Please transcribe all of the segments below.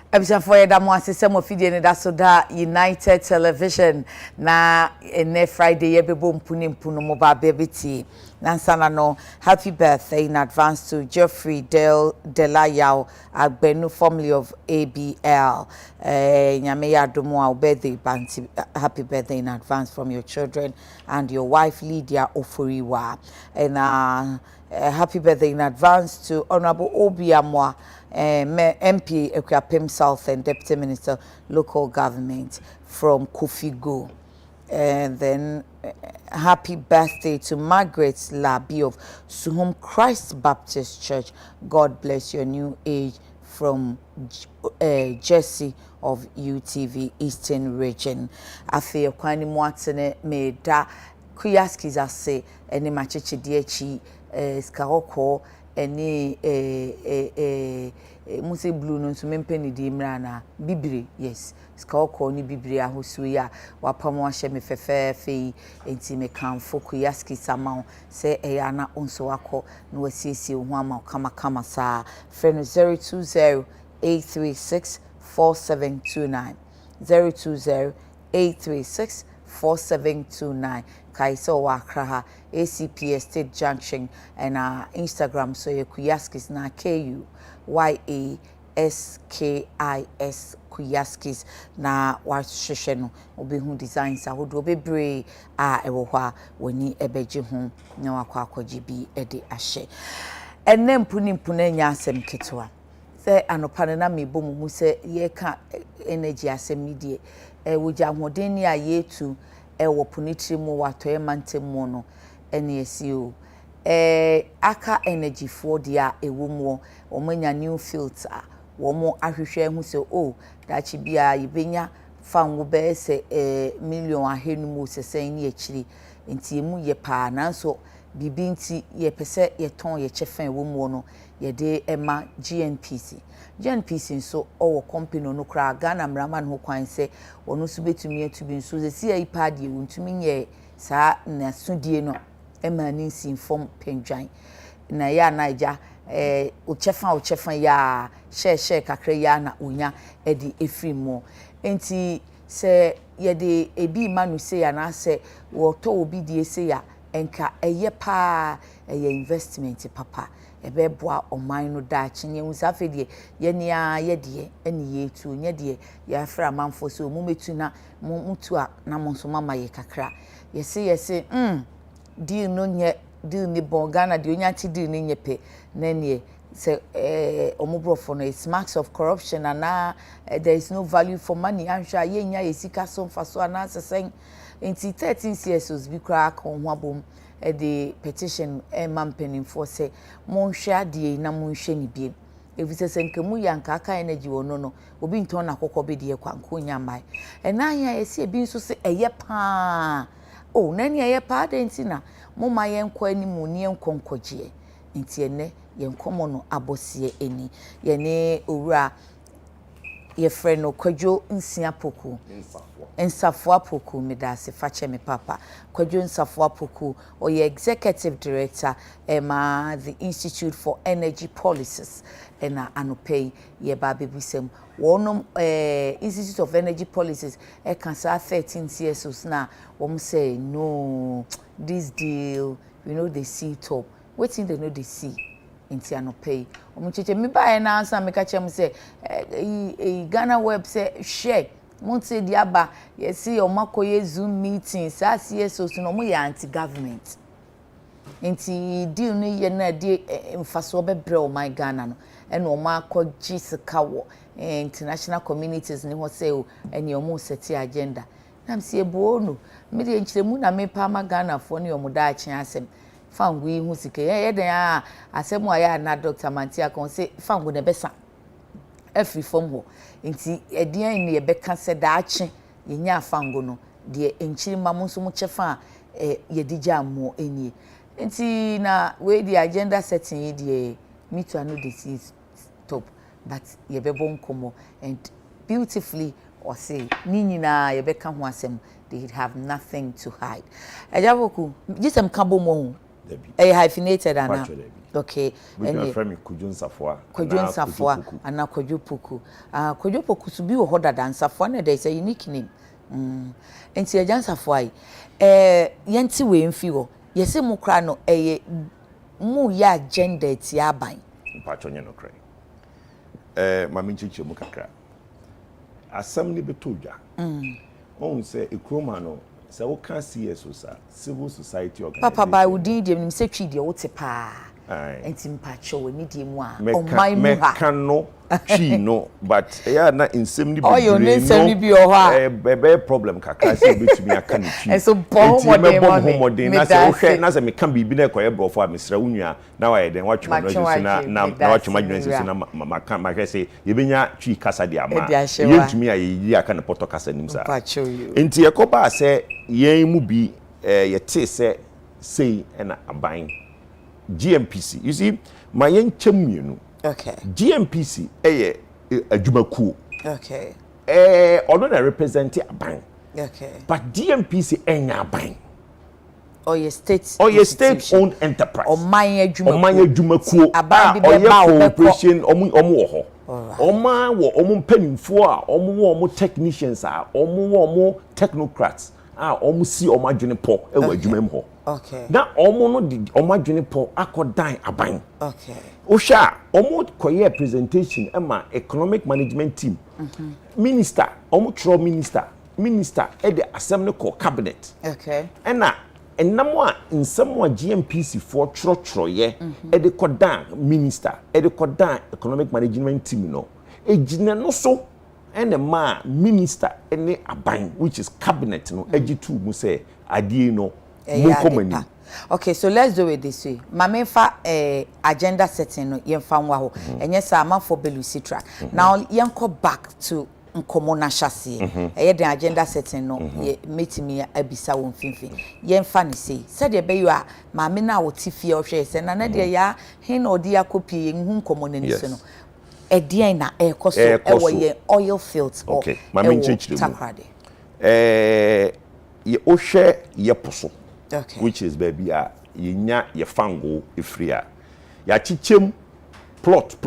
Ebisa for da mo asese mo fidie ne da so da United Television na ene Friday ye bebo mpunu mo ba bebiti nansana no happy birthday in advance to Jeffrey Delayao Agbenu family of ABL nyame ya domo a birthday banti happy birthday in advance from your children and your wife Lydia Oforiwa and happy birthday in advance to Honorable Obiamwa MP Ekwapem South and Deputy Minister Local Government from Kofigo. And then happy birthday to Margaret Labi of Suhum Christ Baptist Church. God bless your new age from Jesse of UTV Eastern Region. Afi kwani mwatene me da kuyaskiza ase eni macheche diechi skahoko eni muse blue no so mempeni di mrana bibiri yes skahoko ni bibiri ahosu ya wapamo ahye me fefefe enti me kanfo kuyaski sama se eya na onso wako no wasiesie ho ama kama saa friend 020 836 4729 020 836 4729 Kaiso Wakraha ACP State Junction and Instagram so ye Kuyaskis na KUYASKIS Kuyaskis na wahwehwe no obehu designs ahodo bebre ewo hwa woni ebeje hu na wakwakoji bi ede ahye enne mpuni nya asem ketwa se anopane na mebom mu se ye ka energy asem midie wogya hoden ni ayetu ewo punitri mu watoye mantem no ene esi o aka energy for dia ewo mu omanya new filter wo mo ahwehwe hu se o dachi bia yibenya fan wo be se million ahenu mu sesen ni akiri enti emu ye pa nanso bibi nti ye pese ye ton ye chefen ewo mu no ye de ema GNPC nso owo company no kra Ghana mrama no kwan se ono so betumi atubi nso se ai pad ye wontumi nye saa na sudie no ema ni inform pendwan na ya naija o chefan ya share kakra ya na onya edi efrimo enti se ye de ebi manu se ya na se wo to obi die se ya enka eye pa eye investment papa ebeboa oman no da chenye usafe de ye nia ye de eni yetu nye de ya fra manfo so mumetu na mutu a na monso mama ye kakra yesi deal no nye deal ni bon Ghana de onya ti deal ni nyepe na nie se omobrofo no it's marks of corruption and there is no value for money ansha ye nya yesika so mfaso ana sesen enti 13 years bi kra kon ho abom the petition mampeni for say monhwe ade na monhwe ni biem evise senkemu yanka aka energy wono no obi nton na kokko be de kwanko nya mai ena ya esi ebi nso se eye pa o nani eye pa de ntina mo ma yenkwa ni mu ni enkonkogie nti ene yenkomo no abosie eni ye ne owura ye friend no Kojo Poku Nsafuah Poku medase fache me papa Kojo Nsafuah Poku or ye executive director the Institute for Energy Policies and anopay ye baby bisem wonom Institute of Energy Policies can say 13 years na wom say no this deal you know they see top waiting they know they see inti anopay omucheche mi ba na answer me ka chem say Ghana web say share monte diaba yesi omakoye Zoom meetings as yes so no mo ya anti government inti deal ni ye na de mfaso bebre o my Ghana no e no makoji sika wo international communities ni ho say o eni omo set agenda nam se ebo no me de nchiremu na me pa ma Ghana fo ne omo da achen asem fangu yi hu sike ye den asemu aya na Dr. Mantia kon say fangu ne besa every form ho nti edian ne ye beka se da ache ye nya fangu no de enchiri mamu so mu chefa ye digya mo eni nti na we the agenda setting ye de me to know this top but ye bebo nkomo and beautifully or say ni nyina ye beka ho asem they have nothing to hide ejaboku gisem kabo mo hyphenated and Okay. And friend me Kojo Nsafuah. Kojo Nsafuah and Kojo Poku. Kojo Poku to be a hoda than Nsafuah, there's a unique name. And see a Nsafuah. Yanti we in feel. Yes, Mukrano, mu ya gender tiabai. Patronya no cry. Maminchichi mukakra. Assembly betuja. On say a cromano. So we can see a civil society organization. Papa by would need him say treat the otepa. And Timpacho, we need him one. Oh, my mecano, chino, but yeah, not in 70. Oh, your name 70 be or a problem. Kakasi bit me a can and so bomb homo de nasa okay nasa me can be been for Mr. Unia. Now I then watch my now watch my my say you been ya chi casa diama. You to me a year can poto casa nimsa. Inti a copa say ye mubi ye say and a buying. GMPC. You see, my young chum, okay. GMPC, a Jumaku. Okay. Although I represent a bank. Okay. But GMPC ain't a bank. Or your state. Or your state-owned enterprise. Or my Jumaku. Or my Jumaku. A bank or your corporation or more. Or my or penny for or more technicians are or more technocrats. Almost see or my juniper, Jumemo. Okay. Now, almost did or my juniper, I could die a bang. Okay. Osha, almost career presentation, Emma, economic management team, minister, almost minister, at the assembly call cabinet. Okay. And now, in someone GMPC for Troye, at the Kodan minister, at the Kodan economic management team, no, a general so. And the man minister any abang which is cabinet no ag2 mu say adie no mo komani. Okay, so let's do it this way. Mamenfa agenda setting no yemfa nwa ho enye sa ma for belusi track. Now yenko back to nkomo na hyase the agenda setting no metimi abisa won finfin yemfa ne sei said ye be you a mame na wo tifie o hwe se na de ya hin na odi akopie hu nkomo na ni so no Edian na koso ye oil fields or okay mama takrade ye ohwe ye poso okay which is baby ye nya ye fango efria ya chichem plot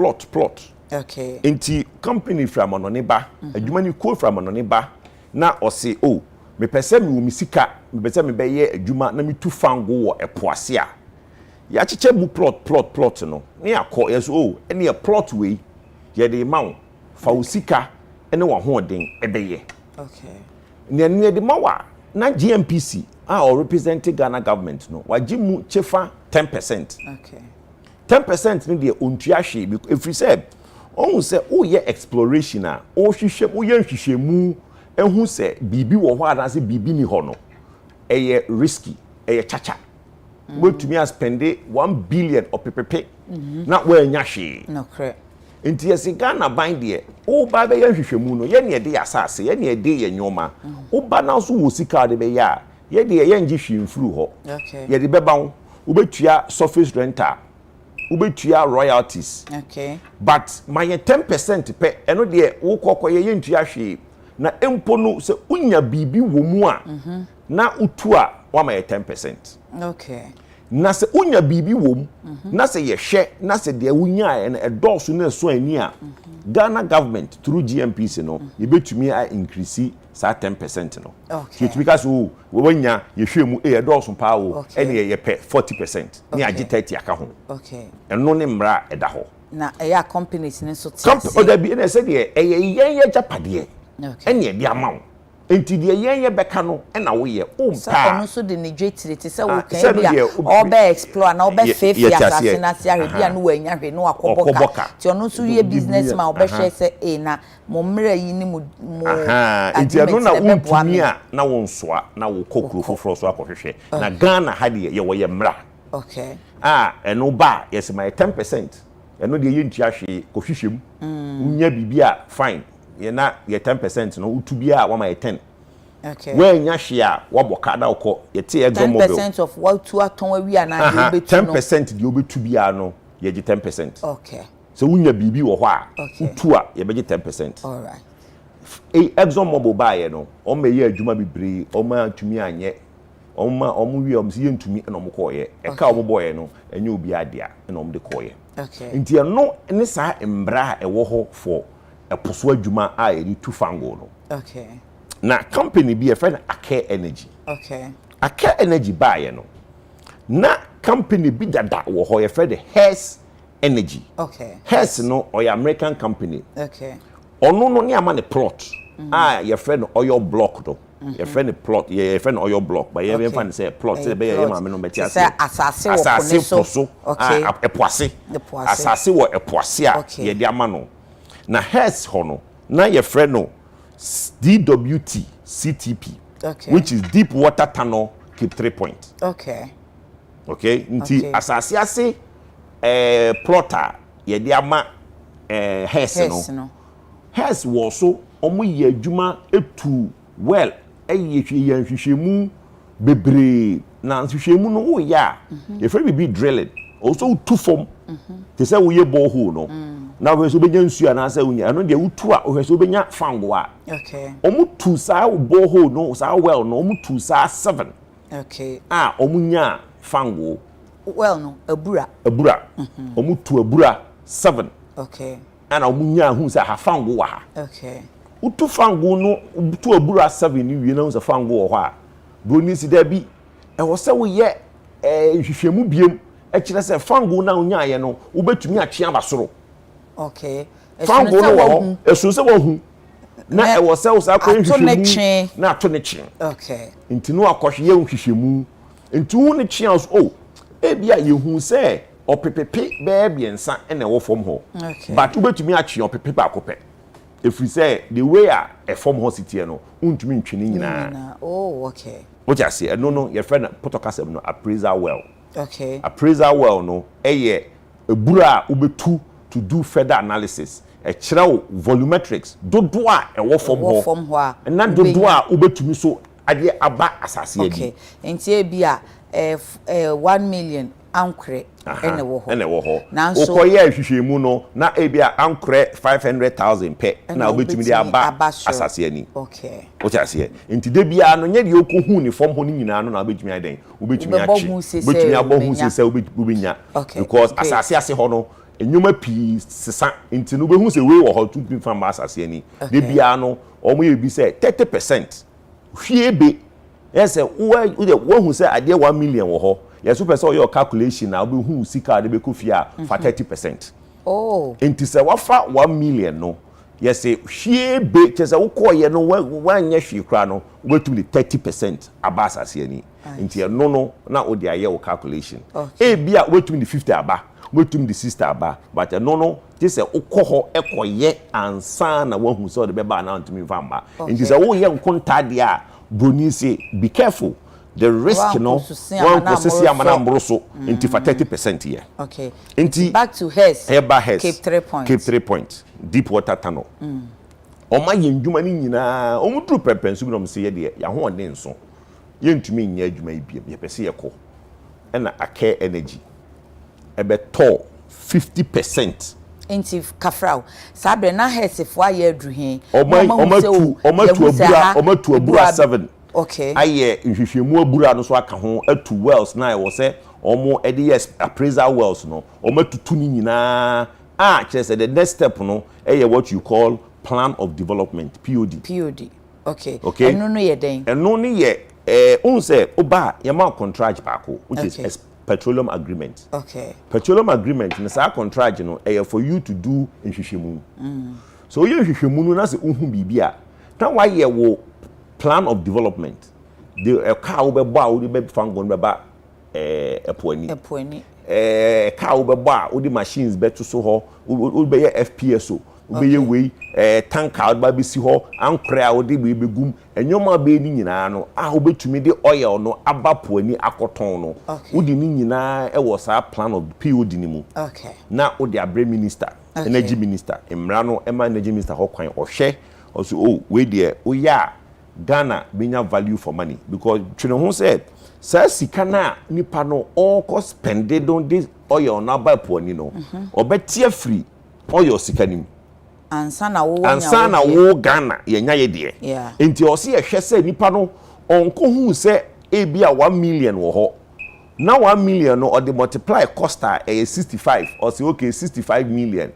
okay enti company from anoniba adwuma ni ko from anoniba na o say oh me pese me wo misika me pese me be ye adwuma na me tu fango wo epoase a ya chichem plot no ne akọ yes oh ene ye plot we ye de mawo fa usika ene wa hoden ebeye okay ne de mawa na GMPC or representing Ghana government no wajimu chefa 10%. Okay 10% ni de ontua hwe if you say on say o ye exploration a o hwehwe o ye hwehwemu ehu say bibi wo ho ada say bibi ni ho no eye risky eye chacha wetumi a spend 1 billion opepepe na wa nya hwe no correct Inti yesi Ghana bind there. O ba be yan hwehwemu no ye ne de asase ye ne de ye nyoma. O ba na so wo sika de be ya. Ye de ye ngi hwemfuru ho. Okay. Ye de be ba wo betua surface rental. Wo betua royalties. Okay. But my 10% pe eno de wo kokoye ye ntua hwe na empo no se unya bibi wo mu a na utu a wa ma 10%. Okay. Na se unya bibi wom na se ye hwe na se de unya e dọọso na so ani a Ghana government through GMPC no ye betumi a increase sa 10% no okay so because we wanya ye hwe mu e dọọso pa wo ene ye pe 40% ni agi 30 aka ho okay eno ne mra eda ho na ya companies ne so o da bi ene se de ye japade okay ene ye bi ama wo enti de ye beka no na wo ye o mpa no so de ne dwetire te se wo kan bia o be explore na o be fefia asasina sia bia no wa nya hwe no akoboka ti ono so ye businessman o be hwe se e na mo mra yi ni mo enti no na untumi a na wo nsoa na wo kokuro foforo so akohwehwe na Ghana ha de ye wo ye mra okay eno ba yes my 10% eno de ye ntua hwe kohwehwem unya bibia fine ye na ye 10% no utubi a wa ma ye 10 okay when nya hwe a wa boka da ukọ ye te exam mobile 10% of what to aton awi ana ye betu no 10% de obetubi a no ye gi 10% okay so unya bibi wo ho a utu a ye be gi 10% all right exam mobile ba ye no o me ye adwuma bibre o ma tumi anye omu wi om si yentumi na omu koye e ka omu boye no enye obi adea na omu de koye okay nti no ne sa embra e wo ho for e poso adwuma a eri tu fango no okay na company bi e friend Ake Energy okay Ake Energy buy no na company bi dada wo ho ye friend Hess Energy okay Hess no or American company okay ono no ne ama ne plot your friend oil block do your friend plot your friend oil block but you find say plot say be your mama no beti asase wo so okay epoase asase wo epoase a ye de ama no na Hess ho no na your friend no DWT CTP okay which is deep water tunnel keep 3 point okay nti asase ase plotter ye de ama Hess no Hess was so omo ye adwuma etu well eye hwehwemu bebre na hwehwemu no wo ya ye fe bi drilling also tu form te say wo ye borehole no na we so benya nsu ana say unya no de utu a we so benya fango a okay omo tu sa borehole no sa well no omo tu sa 7 okay omo nya fango well no abura omo tu abura 7 okay ana omunya hu sa ha fango wa ha okay utu fango no tu abura 7 ni wie na so fango wo ha broni si da bi e wo se wo ye hwehwemu biem e kire se fango na onya ye no wo betumi atwe abasoro okay fango no wo esu se wo hu na e wo se wo sa ko hwehwemu na ato ne kyen okay nti no akohwe ye hwehwemu nti hu ne kyen so ebia ye hu se opepepe beebiensa ene wo fom ho but ubetumi achi opepepe akope if we say the way a form ho city no untumi ntwini nyina oh okay what you say no your friend potokasem no appraisal well okay appraisal well no eye ebura ubetu to do further analysis e kire volumetrics dodo a e wo fom ho na dodo a ubetumi so ade aba asase adi okay enti e bia 1 million ankre ene wo ho nanso okoye ahwehwemu no na ebia ankre 500,000 pe na obetumi de aba asase ani okay o cha se enti de bia no nye de okohu ni form ho ni nyina no na obetumi aden obetumi achi obetumi abohu sese obenya because asase ase ho no enyuma pi sesa enti no behu se we wo ho tu pin fam asase ani de bia no omo ye bi se 30% hwiebe yese wo hu se ade 1 million wo ho yes super so your calculation now be who sika de be kofia for 30%. Oh. Enti se wafa 1 million no. Yes hwie be che se wo koye no wanye hwie kra no wetum the 30% abasa se ani. Enti no na o de aye wo calculation. E bia wetum the 50 aba, wetum the 60 aba, but no je se ukoho ekoye ansa na wahu so de be ba na ntumi famba. Enti se wo ye nkonta de a broni say be careful. The risk no one process ya manambroso into for 30% here. Okay. Into back to Hess. Keep 3 points. Keep 3 points. Deep water tunnel. Oma yendwuma ni nyina omutru pepensu bi no mse ye de ya ho ode nso. Yentumi nya adwuma ibiem ye pese ye ko. Na Ake Energy ebe to 50%. Into Kafrao. Sabre na Hess fo aye adru hin. Oma tu abura 7. Okay. Aye nhwehwemu abura no so aka ho atu wells na wo se omo ede yes appraisal wells no omo tutu ni nyina just the next step no what you call plan of development POD. Okay. Eno no ye den. Eno no ye unse oba ye ma contract baako which is petroleum agreement. Okay. Petroleum agreement na sa contract no for you to do nhwehwemu. So ye nhwehwemu no na se unhu bibia na wa ye wo plan of development the car will be bow the fangon beba epoani car will be bow the machines better so ho will be FPSO will be way tank out ba be si ho ankra will be gum enyoma be ni nyina no a will be tumi the oil no aba poani akoton no udi ni nyina e was a plan of POD ni mu okay na odi abre minister energy minister emra no ema energy minister ho kwan ohwe also we there o ya Ghana benya value for money because twene ho said sika na nipa no all cost spended on this oil na buy poani no obetia free oil sika nim ansa na wo Ghana yenya ye de enti o se ye hwe se nipa no onko hu se e bi a 1 million wo ho na 1 million no or the multiply cost a 65 or say okay 65 million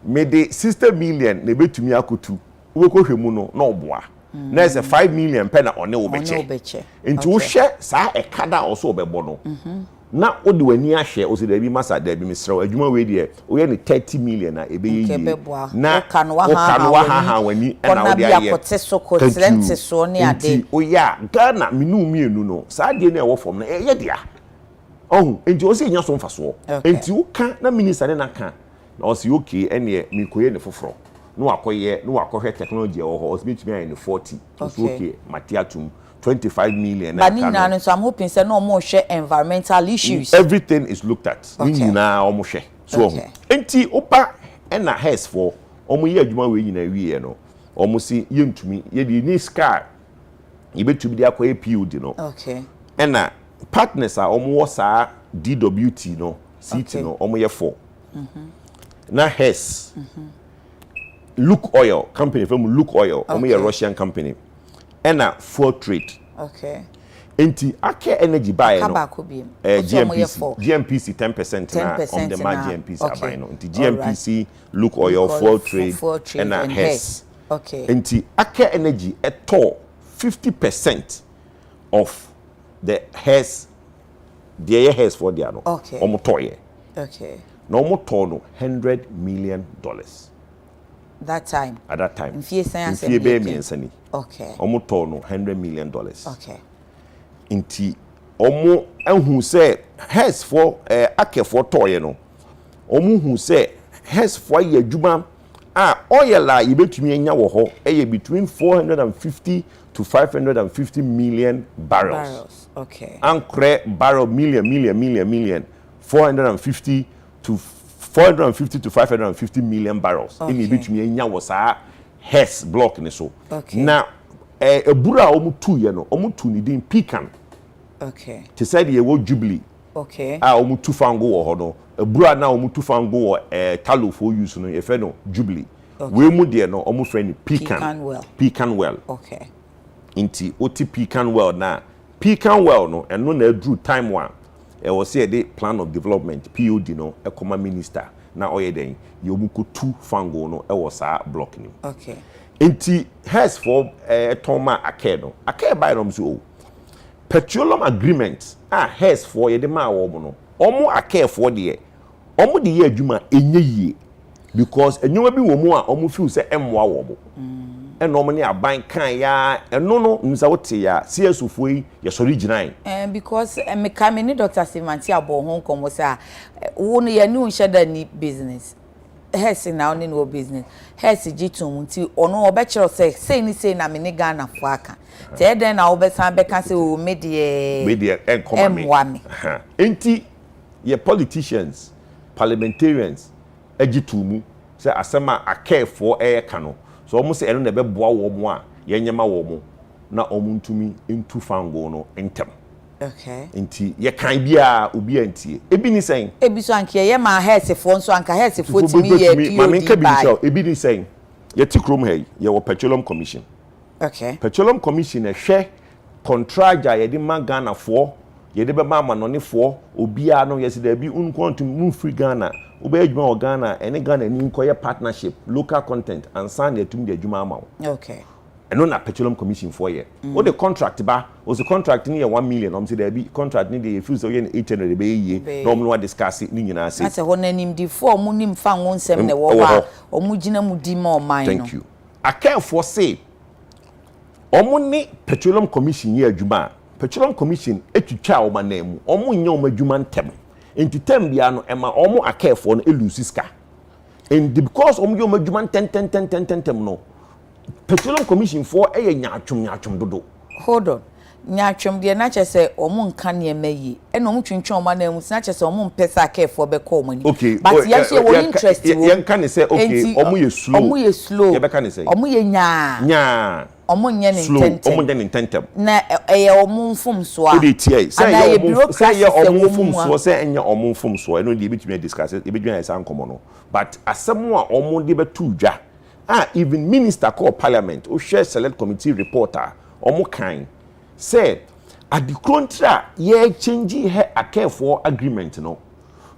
me de 60 million na betumi akotu wo ko hwemu no na oboa na is 5 million pe na one wo beche enti wo hwe saa ekada also obebo no na odi wani ahye o se da bi masa da bi misra adwuma we de o ye ne 30 million na ebe ye na kanwa ha wani na odi aye akote so ko silente so ne ade o ya Ghana minu mienu no saa de na e wo fom na ye dia oh enti o se nya so mfaso enti wo ka na minister na ka na o se okay ene mi koye ne foforo no akohwe technology o ho o se bitumi aye ne 40 so okay matiatum 25 million. But so I'm hoping say no more share environmental issues. Everything is looked at. Nyina omo share. So enti opa na has for omo ye adwuma we nyina wie no. Omo si yentumi ye di ni scar. Ye betumi di akoye PUD no. Okay. Na partners are omo wosa DWT no. CT no omo ye for. Na has. Look Oil company from Look Oil. Omo ye Russian company. Ena full trade. Okay. Enti ake energy buy no. GMPC 10% na on the mark GMPC abuy no. Enti GMPC Look Oil full trade ena HES. Okay. Enti ake energy eto 50% of the HES the HES for there no. Okay. Omo toye. Okay. No omo to no $100 million. That time. At that time. Infi be me ensani. Okay. Omo to no $100 million. Okay. Inti omo enhu se HES for ake for toye no. Omo hu se HES for ye adwuma oil a yebetumi anya wo ho between 450 to 550 million barrels. Okay. Ankre barrel million 450 to 550 million barrels. Okay. In between anya wo sa HES block ni so. Okay. Na ebura omu tu ye no omu tu ni din pecan. Okay. Te said ye wo Jubilee. Okay. Omu tu fango wo ho no ebura na omu tu fango wo talo for use no ye fe no Jubilee. Okay. We mu de no omu friend pecan well. Okay. Inti oti pecan well na pecan well no eno na adru time one e was say the plan of development POD no ekoma minister na oye den ye omu ko tu fango no e was a block ni. Okay. Inti has for toma ake no ake buy no so petroleum agreement has for ye de ma wo no omo ake for de omo de ye adwuma enye yie because enwuma bi wo mu a omo feel say emmoa wo mo eno omo ne aban kan ya eno no nsa wote ya CSFo yi ye sori ginan because me ka me ni Dr. Simanti abo ho komo say wo no ye ni unhye da ni business HES na only no business HES gitum nti ono obekiro say ni say na me ni Ghana fo aka te den na obesan beka say o media enkomami enti ye politicians parliamentarians agitumu say asema akefo ka no so omo say eno na beboa wo mo a ye nyema wo mo na omo ntumi ntu fango no entem. Okay. Inti ye kan bia obi antie ebi ni sen ebi so anke ye ma HES fo nso anka HES fo timi ye POD ma menka bi so ebi ni sen ye ti krom hey ye wo petroleum commission. Okay. Petroleum commission e hwe contractor ye de ma Ghana fo ye de be ma manone fo obi a no ye se da bi unkontum mu free Ghana obi adwuma o Ghana ene Ghana ni nkoye partnership local content and sign etum de adwuma ama. Okay. And on a petroleum commission for year. Or the contract was the contract near 1 million. I'm saying there be contract near the fuse again 800 be no discuss it. That's a one name the 4 munim fan one sem ne wa or mujina mudima mine. Thank you. I can't foresee Omuni petroleum commission year Juma. Petroleum commission etucha o name. Omu nyoma Juman tem. Into tem biano Emma Omo I care for an elusiska. And because Omu Yoma Juman 10 no. Petroleum commission for nyachum dodo. Hold on. Nyachum de na chese omu nka ne meyi. E no mu twintwon ma na mu na chese omu mpesa care for be call money. Okay. But yes ye won interest wo. Yen kan say okay, omu ye slow. Omu ye slow. Ye be kan say. Omu ye nya. Omu nye ne intentem. Omu nye ne intentem. Na ye omu mfum so a. E dey tie. Say ye omu mfum so say enya omu mfum so. E no dey betumi discuss it. E be dwan say ankomo no. But asem a omu dey be tu dwa. Even minister called parliament, who share select committee reporter, omo kind, said, at the contra ye change her a care for agreement no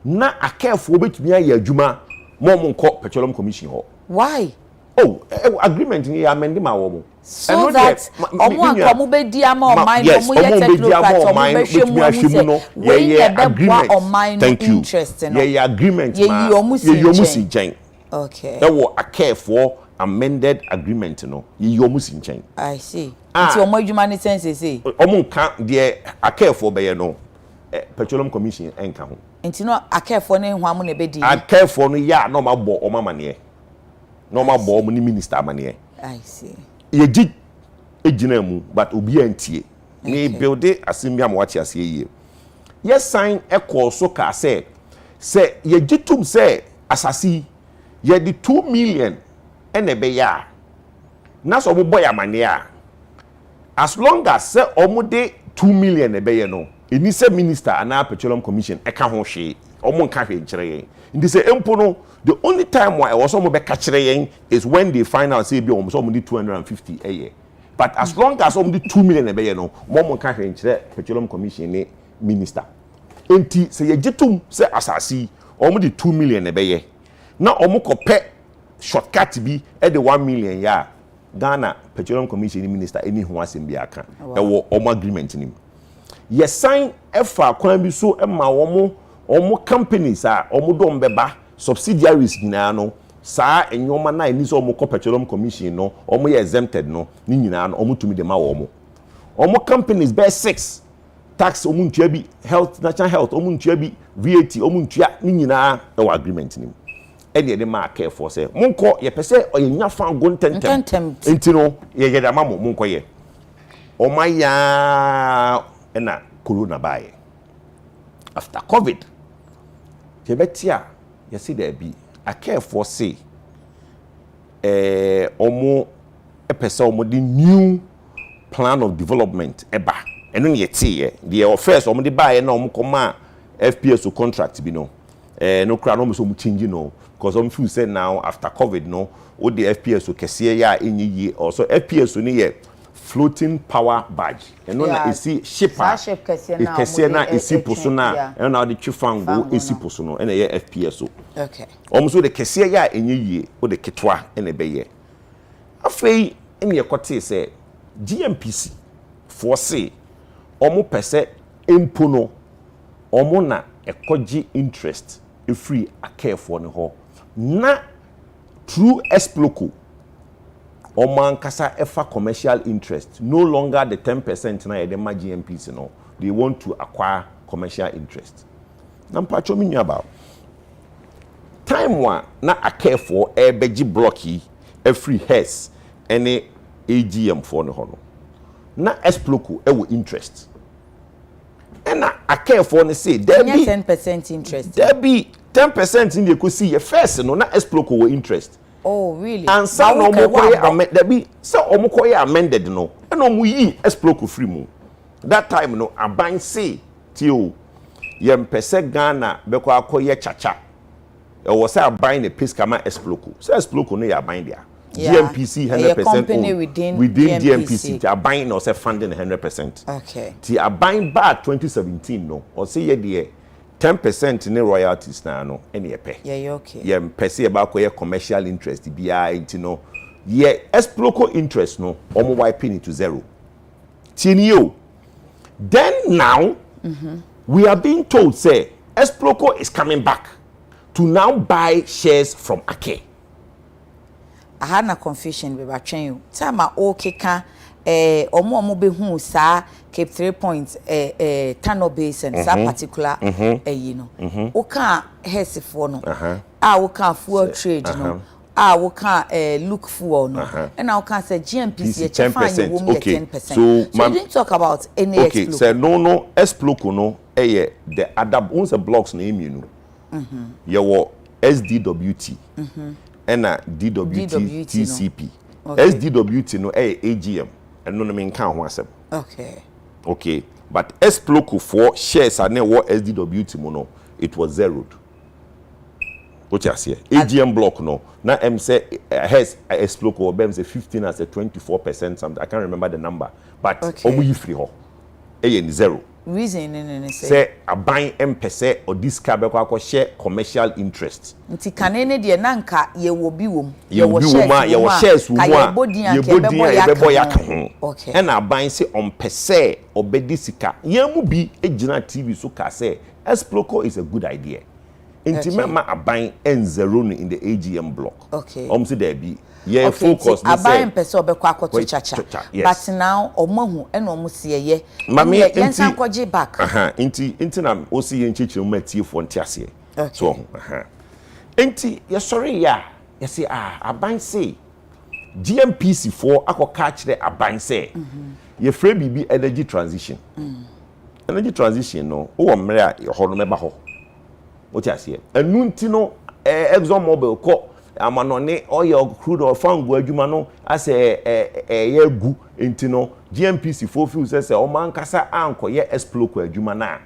na a care for betumi aye adwuma mo nko petroleum commission ho. Why? Oh, agreement ni amend ma wo mo. So that omo anko be di ama o mine omo ye technocrat omo be hwemu no ye agreement o mine interest no. Ye agreement ma. Ye yomu si nchen. Okay. There was a care for amended agreement no. Ye yomu si nchen. I see. Nti omo adwuma ni sense say. Omo nka de a care for be ye no. Petroleum commission enka ho. Nti no a care for ne hwamu na be di. A care for no ya no ma bo o mama ne. No ma bo mo ni minister amane. I see. Ye gi ejina mu but obi antie. Me build asembia mo wachi ase ye. Yes sign e call so ka say ye gitum say asasi ye di 2 million ene be ya. Na so mo boy amane a. As long as say omo de 2 million e be ye no. Eni say minister ana petroleum commission e ka ho hwe. Omo nka hwe nkire yen. Ndi say empo no the only time why I was some be catching is when they find out say be almost only 250 a year. But as long as only 2 million a year no, mom can hear petroleum commission ne minister. Enti say ye jitum say asasi only 2 million a year. Now omo ko pe shortcut bi e the 1 million ya. Ghana petroleum commission minister any ho asem bi aka. E wo omo agreement nim. Ye sign efa kwan bi so e ma omo companies a omo do mbeba subsidiaries nyina no saa enyoma na eni so omo petroleum commission no omo ye exempted no ni nyina no omo tumi de ma wo omo companies be 6 tax omo ntua bi health national health omo ntua bi VAT omo ntua ni nyina e wa agreement nim e de ma care for say monko ye pese oyenya fan go ntentem enti no ye ye da ma monko ye omaya na corona bae after covid je betia you see there be a care for say omo a person omo the new plan of development eba eno ye tie the first omo the buy na omo koma FPSO contract bi no no kra no so mu change no because omo feel say now after covid no o the FPSO kese ya enyi ye also FPSO ni ye floating power badge eno na esi shipper kese na esi posona eno na the chifango esi posono ena ye FPSO. Okay. Almost the kese ya enye yie o de ketwa ena be ye afei ene ye kote say GMPC for say omo pese empo no omo na ekoji interest e free akefo ne ho na through Exploko Oman kasa efa commercial interest no longer the 10% na the GMPs no they want to acquire commercial interest. Na mpacho mi about time one na care for beji blocky every hess any AGM for no hono na Exploko e wo interest and na care for ne say there be 10% interest there be 10% in the equity first no na Exploko wo interest. Oh really? And some no there be so omukoye amended no and omu yi Exploko free mu that time no aban say tio yem pese Ghana beko akoye chacha e was say aban the piece kama Exploko so Exploko no ya aban dia GMPC 100% within GMPC aban no say funding 100%. Okay. Ti aban back 2017 no or say ye there 10% in royalties na no any pay. Yeah, okay. Yeah, pese about commercial interest BI you know. Yeah, Exploko interest no omo wiping it to zero. Tinio. Then now we are being told say Exploko is coming back to now buy shares from Ake. I had a confusion with batwen you. Tama okay kan omo be hu sa keep 3 points Tano Basin sa particular you know o kan hesifo no o kan fuel trade no o kan look for no and o kan say GMPC 10%. So you didn't talk about any okay Exploko. So no Exploko no the other ones the blocks name you know your SDWT and DWT TCP no. SDWT no AGM and no mean count one. Okay, but Exploko for shares are never SDWT mono it was zeroed. What you say? AGM block no. Now M say has Exploko or say 15 as a 24% something. I can't remember the number, but omu free ho. ni zero. Reason in say aban empese or this car be kwa share commercial interest. Nti kanene de na nka ye wo bi wom. Ye wo shares wo a ye bodi an bebo ya ka ho. Okay. And aban say on pese obedi sika. Ye mu bi ejina TV so ka say Exploko is a good idea. Inti mema aban en zero in the AGM block. Okay. Say there be yeah, focus. Aban pese obekwa akoto chacha. But now omahu and omusie ye. Mami yensan kwaje back. Inti na osi ye nchichiro matie fo ntiase. So inti ye sorry ya. You say aban say GMPC for akoka kire aban say. Ye free bibi energy transition. Energy transition no wo mre a ye ho no meba ho. What you say? Enu nti no Exxon Mobil ko amanone oil crude or fangu adwuma no ase gu nti no GMPC fofiu say o man kasa ankoye Exploko adwuma na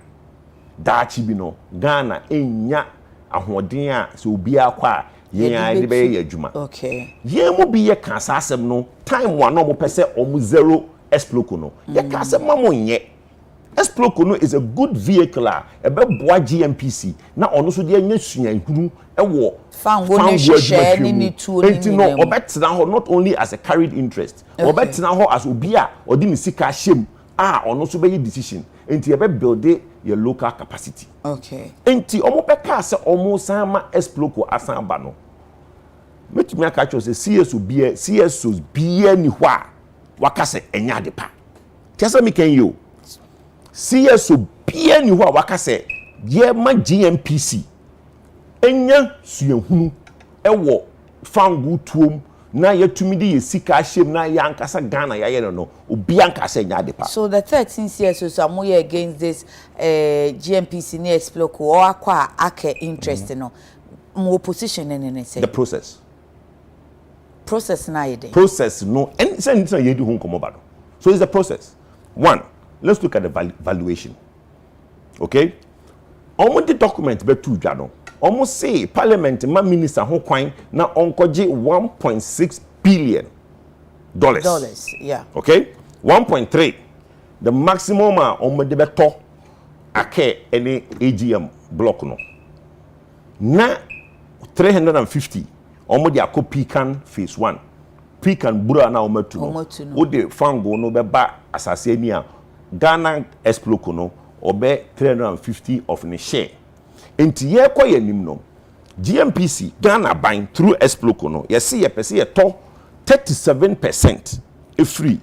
daachi bi no Ghana enya ahoden a se obi akwa yen ade be ye adwuma. Okay. Ye mu bi ye kan asem no time one no mo pese o mu zero Exploko no ye ka asem ma mo nye. Exploko no is a good vehicle ebe boa GMPC na ono so de anya suan hunu ewo fango ne share ni tuo ni no obetena ho not only as a carried interest obetena ho as obi a odi ni sika hyem ono so be decision enti ebe build your local capacity. Okay. Enti omo be ka se omo san ma Exploko asan ba no metumi aka cho se CSOs bia ni ho a waka se enya de pa tiasa mi ken yo CSO bia ni ho a waka se ye ma GMPC enya suahunu ewo fangu tuom na yetumi di yesika hyem na yankasa Ghana ya ye no obi ankasa enya adepa. So the 13 CSOs are more against this GMPC ni Exploko or akwa ake interest no mo opposition ne say the process na yede process no and say ntina ye di ho nkomo ba no. So it's the process. One, let's look at the valuation. Okay? Almost the document be two dwa no. Almost say parliament ma minister ho kwan na onkoje 1.6 billion dollars. Yeah. Okay? 1.3 the maximum almost de beto ake any AGM block no. Na 350 almost the Pecan phase 1. Pecan bura na omatu no. O de fango no be ba asase ni a Ghana Exploko no obe 350 of ne share. Enti ye kwa yanim no GMPC Ghana buying through Exploko no ye see ye pese ye to 37% free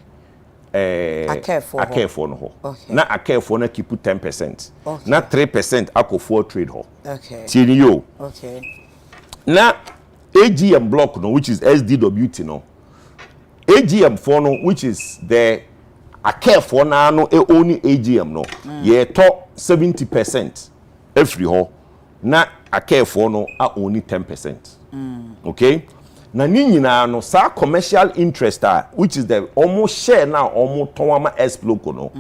care for no ho. Okay. Na care for na keep 10%. Okay. Na 3% akofo trade ho. Okay. Tini yo. Okay. Na AGM block no which is SDWT no. AGM for no which is the care for na no only AGM no. Ye to 70% free ho. Na care for no only 10%. Okay? Na ni nyina no sa commercial interest which is the almost share now almost tonwa Exploko no.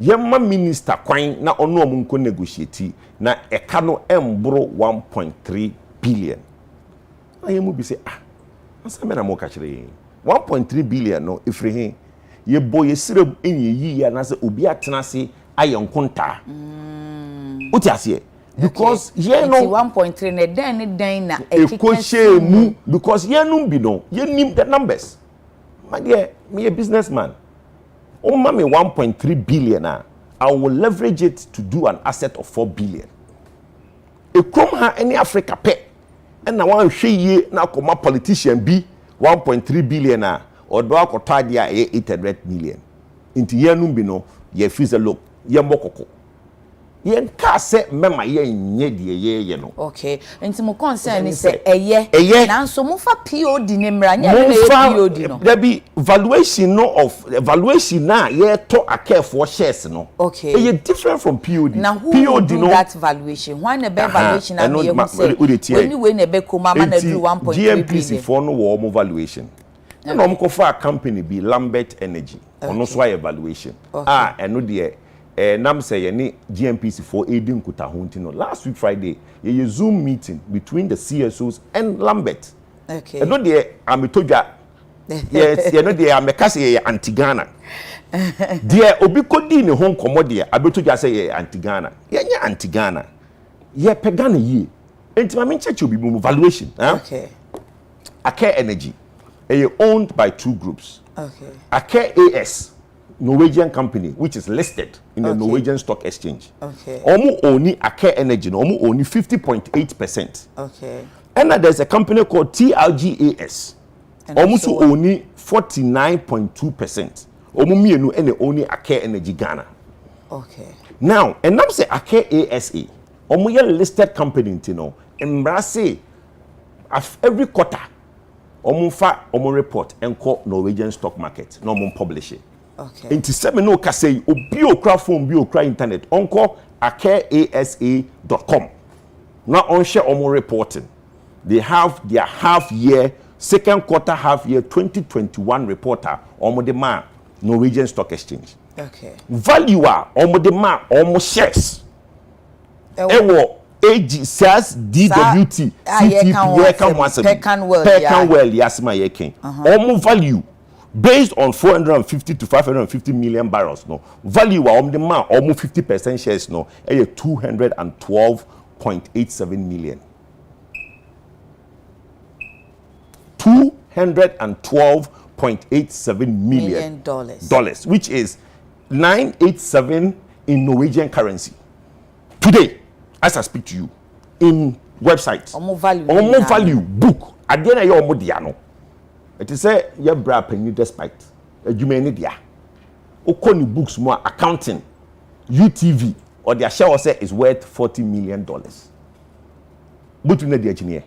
Yemma minister kwan na ono omunko negotiate na eka no embro 1.3 billion. Na yemu bi say asa me na mo ka kire 1.3 billion no ifrihin ye boye sirem enyi ya na se obi atena se ayonkonta. Uti ase because ye no 1.3 na dan na ekikemu because ye no bi no ye nim the numbers. My dear, me a businessman. O ma me 1.3 billion I will leverage it to do an asset of 4 billion. E krom ha any Africa pe and na wan hwe ye na koma politician bi 1.3 billion or do akota dia 800 million. Inti ye no bi no ye freeze look ye mbokoko. Yen ka se mema ye nye die ye no. Okay. Nti mo concern ni se eye na nso mo fa POD ne mra nya na POD no. There be valuation no of valuation na ye to account for shares no. Okay. Eye different from POD. Now who POD do no that valuation? Why na be valuation na me who say anyway na be koma ma na do 1.3 billion. GMPC for no wo mo valuation. Na no mo ko fa company be Lambert Energy. Ono so evaluation. Eno de nam say any GMPC for aiding kuta no. Last week Friday, a Zoom meeting between the CSOs and Lambert. Okay. And no there, I'm told you Yes, you know they are mekase anti-Ghana. Dear obi kodi ne ho nkomo de abeto just say anti-Ghana. Yenya anti-Ghana. Ye pegana ye. Enti ma menche obi mu valuation, Okay. Ake Energy. Owned by two groups. Okay. Ake AS, Norwegian company, which is listed in the Norwegian Stock Exchange. Okay. Omu oni Ake Energy, omu oni 50.8%. Okay. And there's a company called TLGAS. Omu so only 49.2%. Omu mienu ene only Ake Energy Ghana. Okay. Now, and now say Ake ASA. Omu ye listed company intino. Embrace every quarter. Omu report enko Norwegian stock market. No omu publish it. Okay. Inti seme no kase obi okra phone bi okra internet. Onko akeasa.com. Now on share omu reporting. They have their half year, second quarter half year 2021 reporter omu de ma Norwegian stock exchange. Okay. Valuer omu de ma omu shares. Ewo AG SAS DWT CTP Pekanwell Yasma Yekin. Omu value based on 450 to 550 million barrels. No value the man almost 50% shares. No, 212.87 million. $212.87 million dollars, which is 987 in Norwegian currency today. As I speak to you, in websites, omo value book. Again, I omo diano. It is say your bra penny despite a jumeni dia. Okoni books more accounting, UTV or their share say is worth $40 million. But you know the engineer.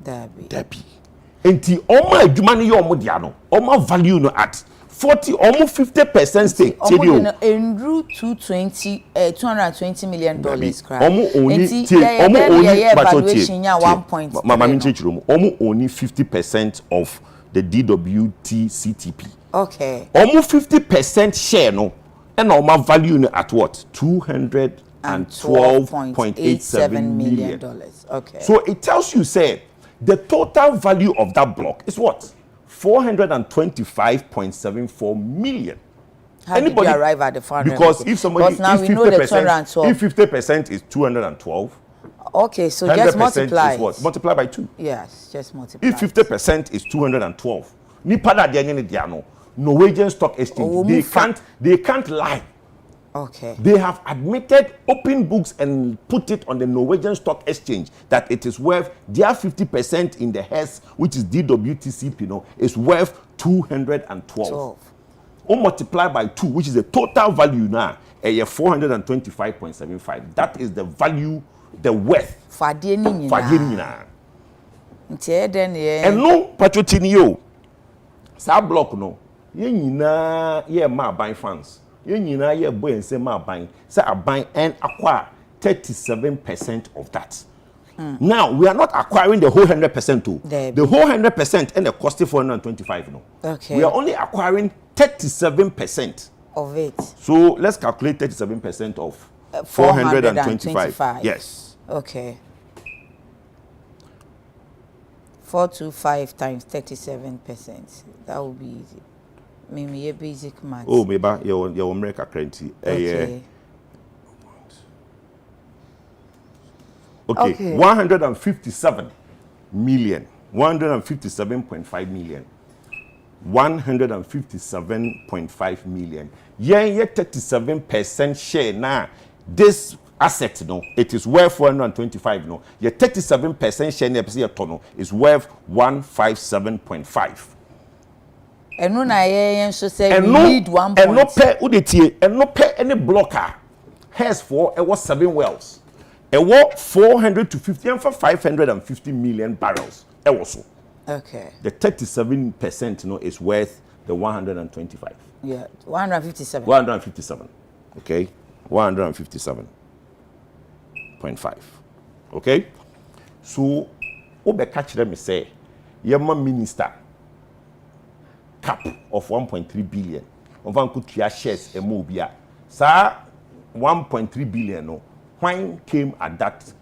Debbie. Enti omo jumani yo omo diano. Omo value no at 40 almost 50% stake. Enru $220 million. Omo only valuation ya 1.7. Mama minchichiromo. Omo only 50% of the DWT CTP. Okay. Almost 50% share no. And omo value no at what? $212.87 million. Okay. So it tells you say the total value of that block is what? 425.74 million. How anybody did you arrive at the 400? Because if somebody now we know the 212. If 50% is 212. Okay, so just multiply. Is what? Multiply by 2. Yes, just multiply. If 50% is 212. Norwegian Stock Exchange. They can't lie. Okay. They have admitted, open books and put it on the Norwegian Stock Exchange that it is worth their 50% in the HES, which is DWTCP, is worth 212. Or multiply by 2, which is the total value now, 425.75. That is the value, the worth. Fadienina. And no patrotini yo. Sa block no. Ye ma buying funds. Ye boy and say ma buying. Say a buying and acquire 37% of that. Now we are not acquiring the whole 100% too. The whole 100% and the cost of 425 no. Okay. We are only acquiring 37% of it. So let's calculate 37% of 425. Yes. Okay. 425 times 37%. That will be easy. Maybe a basic math. Oh, maybe your America currency. Okay. Okay. 157 million. 157.5 million. 157.5 million. Yeah, 37% share now. This asset, it is worth 425. Your 37% share is worth 157.5. And no na so say we need 1 point. And no pay udeti and no pay any blocker. Has for it was 7 wells. It was 400 to 50 and for 550 million barrels. It was so. Okay. The 37% is worth the 125. Yeah, 157. 157. Okay. 157.5. Okay. So obe catch them say yema minister cap of 1.3 billion. Of Ankutia shares a mobia. Sir, 1.3 billion no. When came at that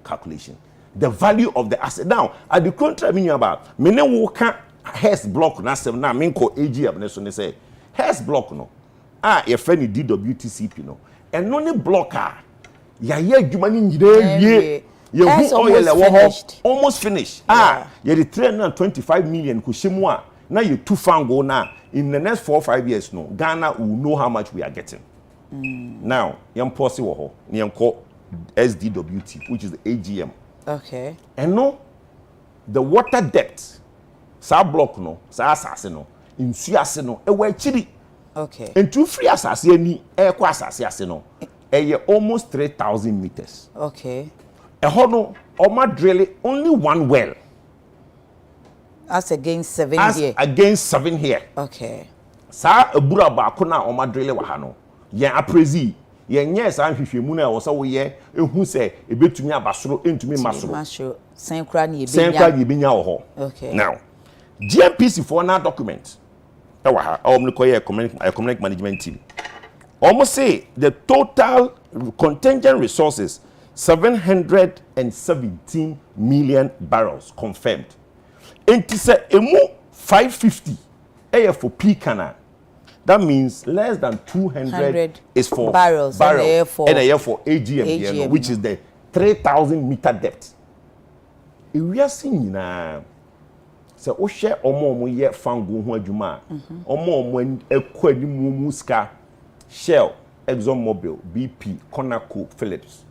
calculation? The value of the asset. Now, at the contrary, meaning about many worker Hess block na sem na menko AGM ne so ne say Hess block no your friend DWTCP no and no ne blocker ya ye adwuma ni nyire wie ye hu oil almost finished ye the 325 million ko shemu a na ye two fango na in the next 4 or 5 years no Ghana will know how much we are getting. Now yam posse wo ho ne yanko SDWT which is the AGM. Okay. And no the water depth sa block no sa asase no insu ase no e wa chiri. Okay. And two free asase ani e kwa asase ase no e almost 3,000 meters. Okay. E ho no oma drill only one well. As against 7 here. Against 7 here. Okay. Sa ebura ba ko na oma drill wa ha no. Ye aprezi ye nye sa hwehwemu na wo sa wo ye ehu se ebetumi abasoro entumi masoro. Senkra ni ebenya wo ho. Okay. Now GMPC for na document e wa ha economic management team almost say the total contingent resources 717 million barrels confirmed. Enti say emu 550 for peak canal. That means less than 200 is for barrels and a for AGM, which is the 3,000 meter depth. If we are seeing na so o share omo ye fango ho adwuma omo ekọ animu muska Shell, ExxonMobil, BP, Conoco, Phillips.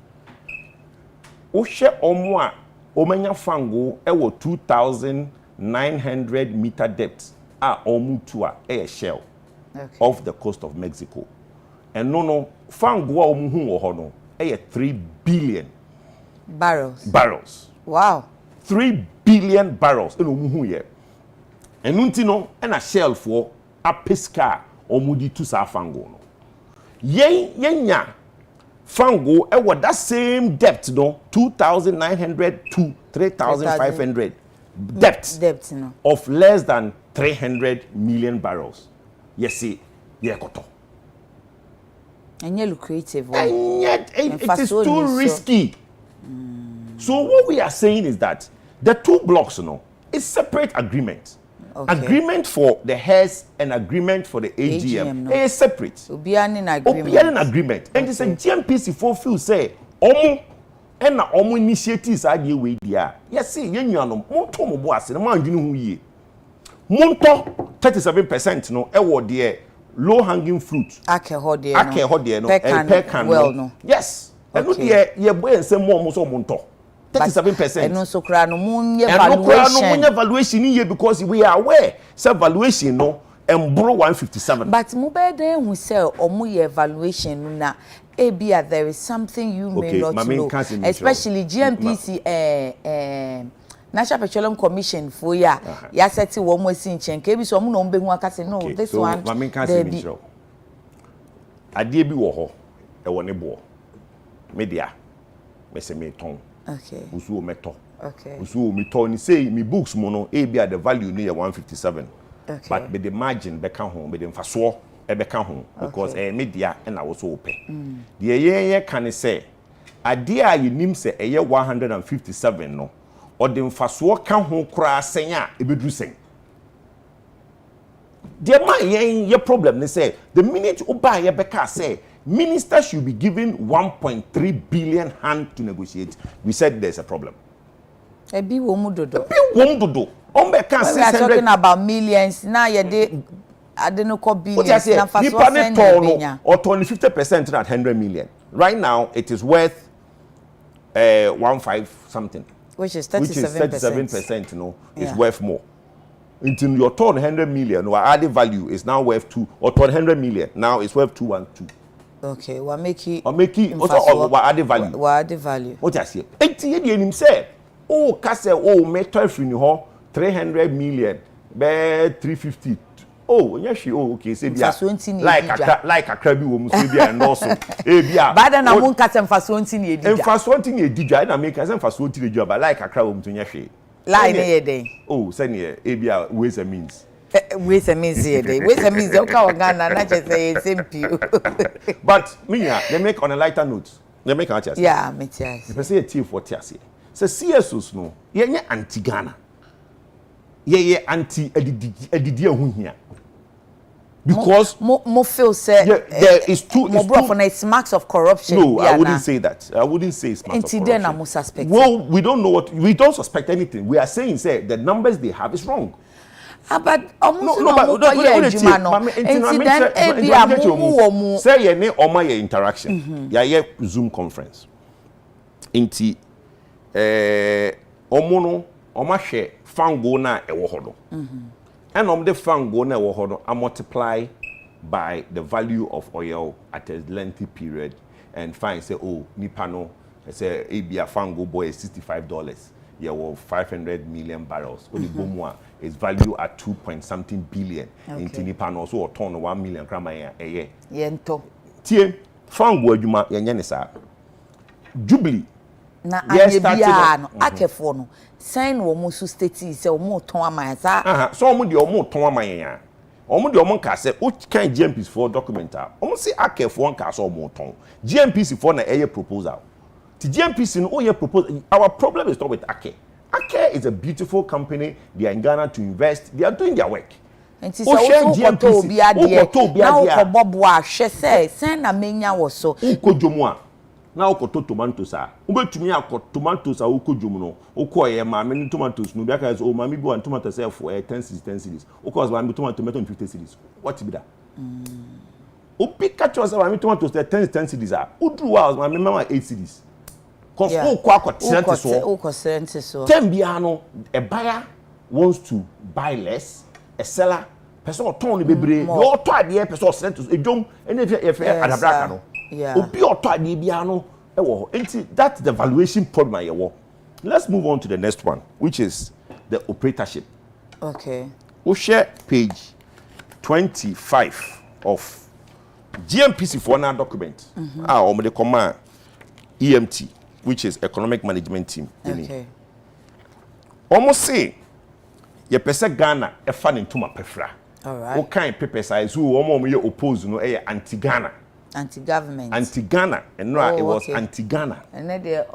O share omo a omanya fango e wo 2,900 meter depth omu to a Shell off the coast of Mexico. And no fango omu hu wo ho no 3 billion barrels. Wow. 3 billion barrels in omu hu ye. And nunti no na Shell for a pesca omudi to sa fango no. Yenya fango that same depth no 2,900 to 3,500 depth no. Of less than 300 million barrels. Yes, see, koto. And you're lucrative. And yet it is too risky. So what we are saying is that the two blocks, is separate agreement. Okay. Agreement for the Hess and agreement for the AGM is separate. Obianin agreement. And it's a GMPC for few say and na initiatives are the way there. Yes, see, no monto mo boase na man dwene hu yie. Monto 37% no ewo de low hanging fruit. Ake ho de no. Per can well no. Yes. And no de ye boy ensem mo so monto. 37%. And also cry no munye valuation here because we are aware say valuation no embro 157. But mo be den hu say omo valuation na ebia there is something you may not know, especially GMPC National Petroleum Commission for ya seti wo mo si nchen ke bi so mo no mbe hu akase no this so one ma men kan se mi tro ade bi wo ho e wo ne bo media me se me ton. Okay. Usu meto. Okay. Usu meto ni say me books mono ebia the value no 157. Okay. But be the margin be kan ho be the mfaso e be kan ho because media e na wo so ope. The ye kan say ade a yenim say e 157 no or the mfaso kan ho kra sen a e bedru sen. The man ye problem ni say the minute oba ye be ka say ministers should be given 1.3 billion hand to negotiate. We said there's a problem. Ebi wo mu dodo. We are talking about millions. Now you dey adenoko billions. Na faso or 50% at 100 million. Right now it is worth 15 something. Which is 37%. No, it's worth more. Until your turn 100 million or added value is now worth 2 or 100 million. Now it's worth 212. Okay, what make it what added value? What added value? What I say? 80 him say, oh, kase oh metal free ho 300 million, be 350. Oh, yes, okay, say bia like a crabby wo say bia and also bia. But na mun kase mfaso nti na edija. Mfaso nti na edija na make kase mfaso nti na edija but like a crab wo mto nyahwe. Lie na ye den. Oh, say na bia ways and means. Ways and means here day. Ways and means okay Ghana na just say simple. But me they make on a lighter note. They make out. Yeah, me too. They say a thief for tiase. Say CSOs no, ye anti Ghana. yeah anti edidi ehun hia. Because mo feel say there is too it's marks of corruption. No, I wouldn't say that. I wouldn't say it's marks of corruption. Suspect. Well, we don't know what we don't suspect anything. We are saying say the numbers they have is wrong. But say ye ne oma ye interaction. Ya ye Zoom conference. Inti omo hwe fango na ewo hodo. And the fango na ewo hodo are multiply by the value of oil at a lengthy period and find say oh nipa no say ebia fango boy is $65. Yeah, well, 500 million barrels. What the bomwa is value at 2.something billion. In Tinipan also or ton 1 million gram a year. Yento. Tie fango adwuma yenye sa. Jubilee. Na ayebia no akefo no. Sign wo mo su state say wo mo ton aman sa. So wo mo de wo mo ton aman yan. Omo de omo nka se o kan GMPs for document a. Omo se akefo nka so omo ton. GMPs for na eye proposal. The GMPC no your proposal. Our problem is not with Ake. Ake is a beautiful company. They are in Ghana to invest. They are doing their work. And so GMPC. Now Kobo she say send na menya wo so. Kojo mu a. Na okoto tomatoes a. Ubetumi akọ tomatoes a okojo mu no. Okoye ma me tomatoes no. Biaka say o ma me bi one tomato say for 10 cedis. Okos ma me tomato 50 cedis. What be that? Obi catch us ma me tomatoes 10 cedis a. Udru house ma me mama 8 cedis. Because a buyer wants to buy less, a seller, person or tony baby, your toy the person sent to a jump, and if you're at a bracano, be or toy the piano, that's the valuation problem. Let's move on to the next one, which is the operatorship. Okay. We'll share page 25 of GMPC for another document. The command EMT. Which is Economic Management Team. Okay. Almost say, ye pesa Ghana e fan into my pefra. All right. What kind of papers I who almost you oppose no anti-Ghana. Anti-government. Anti-Ghana. And no, it was anti-Ghana. And then the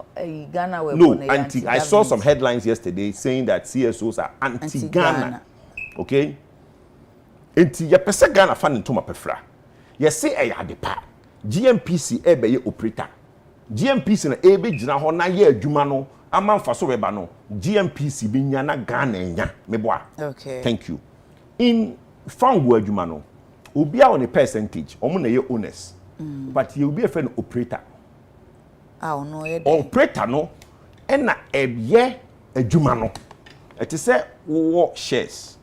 Ghana were no, I saw some headlines yesterday saying that CSOs are anti-Ghana. Okay? Enti ye pesa Ghana fan into my pefra. Ye say e ya depa. GMPC e be ye operator. GMPC na ebe gina ho na ye adwuma no amanfa so weba no GMPC bi nya na Ghana nya meboa. Okay. Thank you. In fango adwuma no obi a on a percentage omo na ye owners. But you be a friend operator. No ye operator no e na ye adwuma no. It is say wo shares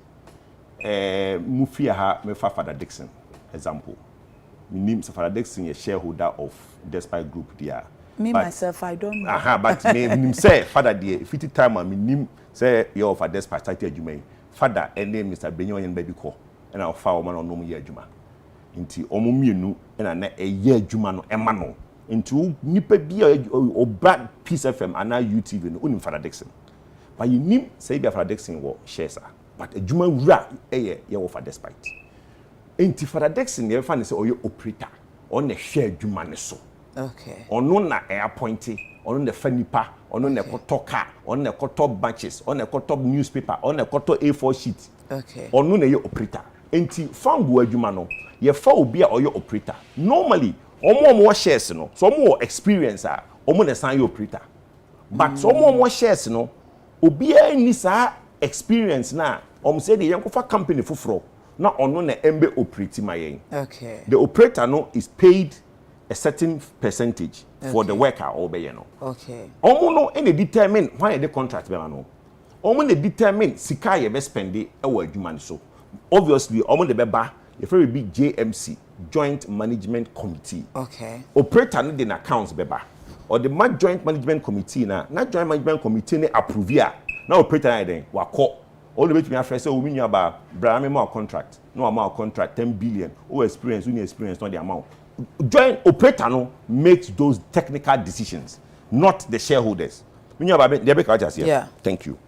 mufia ha me Father Dixon example. Me Father Dixon a shareholder of Despite Group there. Myself, I don't know. But me say Father dear, 50 time I mean say you of a Despite title Jume. Father and name Mr. Benyon and baby call. And I'll follow man on no year Juma. Into Omumienu and a year Jumano Emano. Into Nipa be or bad Peace FM and now UTV and only Father Dixon. But you need say be Father Dixon war shares. But a Juma ra a year of a Despite. Into Father Dixon, you find say or you operator on the share Jumane so. Okay. Ono na appointee, ono the fanipa, ono the kotoka, ono the kotop batches, ono the kotop newspaper, ono the kotop A4 sheet. Okay. Ono na ye operator. Enti fangu adwuma no, ye fa obi a oyo operator. Normally, omo shares no, so omo experience a, omo na san ye operator. But so omo shares no, obi a ni sa experience na, omo say de yanko fa company foforo, na ono na embe operate ma yen. Okay. The operator no is paid a certain percentage for the worker or be no. Okay. Omo no any determine why the contract be no. Omo dey determine sika ye be spend e wo adwuma so. Obviously omo dey be ba a very big JMC, Joint Management Committee. Okay. Operator no dey na accounts be ba. Or the Joint Management Committee na Joint Management Committee ne approve ya. Na operator na den wa call. All the way to me after say we knew about Brahma more contract. No amount contract 10 billion. Oh experience, we need experience not the amount. Joint operator no makes those technical decisions, not the shareholders. We knew about the yeah. Thank you.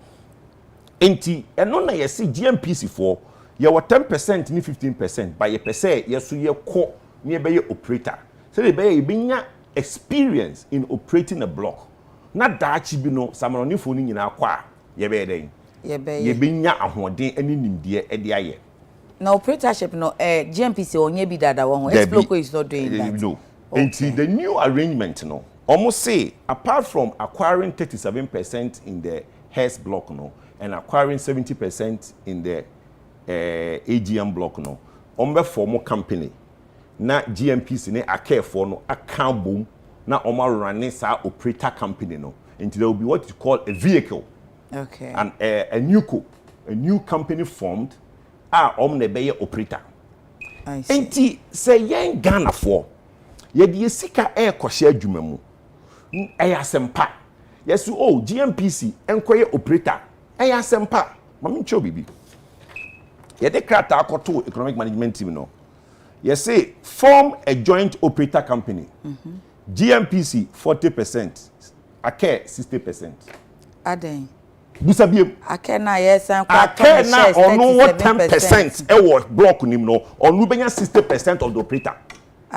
Enti and no na you see GMPC for you were 10% ni 15%, but you per se yes so you co near be operator. So they be experience in operating a block. Not that you be no some on phone in our kwa ye be then. yebenya ahoden ani nimdeɛ ede aye. Now operatorship no GMPC onye bi dada won Exploko is not doing that. No. Okay. And the new arrangement no almost say apart from acquiring 37% in the Hess block no and acquiring 70% in the AGM block no ombe form company na GMPC ne acare for no account boom na oma running sa operator company no until there will be what you call a vehicle. Okay. And a new company formed na be operator. I see. Enti say yen Ghana for ye de sika kwahye adwuma mu asempa yesu GMPC enkoye operator asempa mami ncho bibi ye de krata akoto economic management team no ye say form a joint operator company. GMPC 40%, Ake 60%. Aden Busabiem Ake na yes and Ake na onu 10% e wo block nim no onu benya 60% of the operator.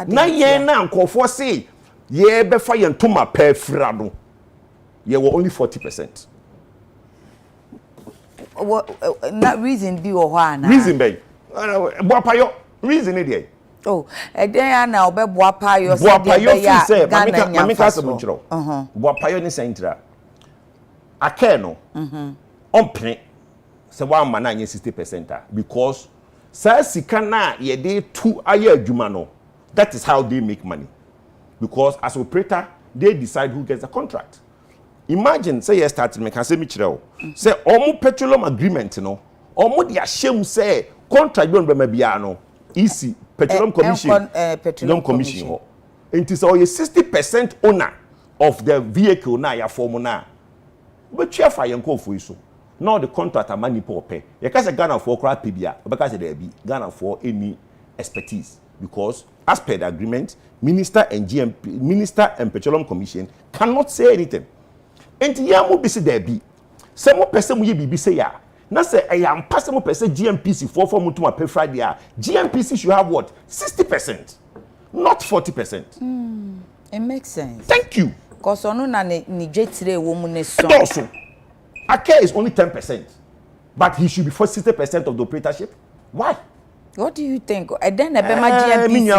Na ye na nkofo say ye be fa ye ntoma pa fra no ye were only 40%. Not reason be or one reason be boapayo reason e dey. Eden na obeboapayo say mamika se bunchiro boapayo ni sentra Ake no ompene se wa ma na 60% because sa sika na ye dey tu aye adwuma no. That is how they make money. Because as operator, they decide who gets the contract. Imagine, say, you started, me can say, say, omu petroleum agreement, no, omu di ashemu say, contract don't be no, easy, petroleum commission, petroleum commission. It is all 60% owner of the vehicle na ya form na. But you have fire for you so. Now the contract money for pay. You can't say Ghana for crap PBA, because there be Ghana for any expertise. Because as per the agreement, Minister and Petroleum Commission cannot say anything. And yamu bisi there be. Some person mu ye bibi say ya. Na say I am passing person GMPC for mutuma pay Friday. GMPC should have what? 60%, not 40%. It makes sense. Thank you. Because onu na ni jetire wo mu ne so. Also, Ake is only 10%, but he should be for 60% of the operatorship. Why? What do you think? And then the GMPC.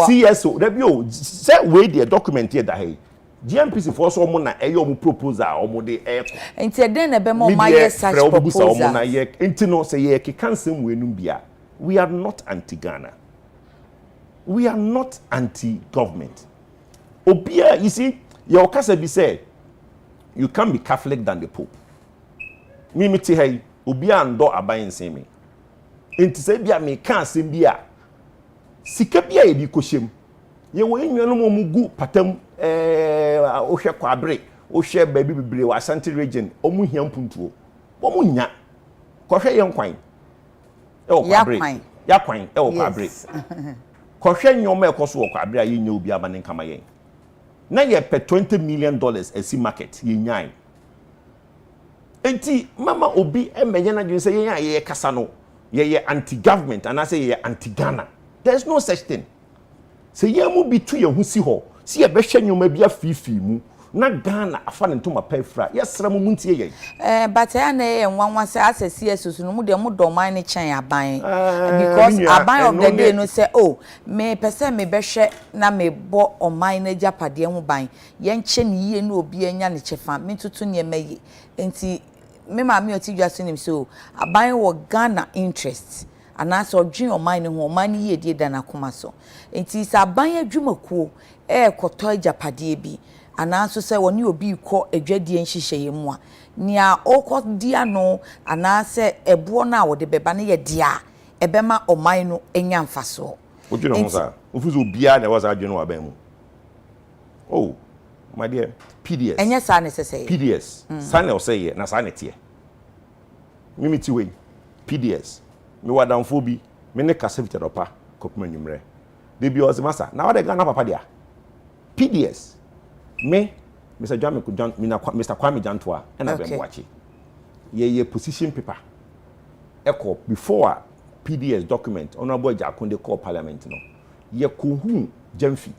CSO. Rebio. Say where the document here that hey. GMPC for so na eyo proposal omo de e. Enti then the bema my such proposal. Enti no say ye kekansem we num bia. We are not anti-Ghana. We are not anti-government. Obia, you see, your kasa be say you can't be Catholic than the Pope. Me ti hey, obia ndo abayin semi. Enti se bia me kan asem bia sika bia ye bi kohyem ye wo enwanu momugu patam ohwe kwabre ohwe baabi bibre wa Asante region omu hia mpuntuo omu nya kohwe ye nkwan e wo kwabre ya kwan e wo kwabre kohwe nyoma e koso wo kwabre a ye nya obi aba ne nkama ye na ye pe $20 million esi market ye nyan enti mama obi emenye na dwen se ye ye kasa no ye anti-government and I say ye anti-Ghana. There's no such thing. Say ye mu bi tu ye hu si ho. Si ye be hwe nyoma bia fifi mu. Na Ghana afa ne ntoma pefra. Yes ra mu muntie ye. But ya na ye nwanwa say asesi esusu no mu de mu doman ne chen aban. Because aban of the day no say me pese me be hwe na me bo oman na japade hu ban. Ye nche ne yie na obi anya ne chefa. Me tutu ne maye. Enti me ma me oti dwaso nim so aban wo Ghana interest anaso odwen oman ne ho oman ye die da na koma so enti sa aban adwumakuo koto ajapade bi anaso se woni obi kɔ adwadie nhihye mu a nia okodia no anase ebo na wo de beba ne ye dia ebema oman no enya mfaso odwene ho sa ofuzo obia na was adwene wa ban mu my dear PDS enye sa necessary PDS sana o say na sa netie mimiti we PDS me wadamfo bi me ne kasevite dopa kopuma nwumre de bi o se masa na wade Ghana papa dia PDS me Mr. John Mr. Kwame Jantoa na be mwachi ye position paper echo before PDS document honorable Jakonde call parliament no ye kohu Jamfi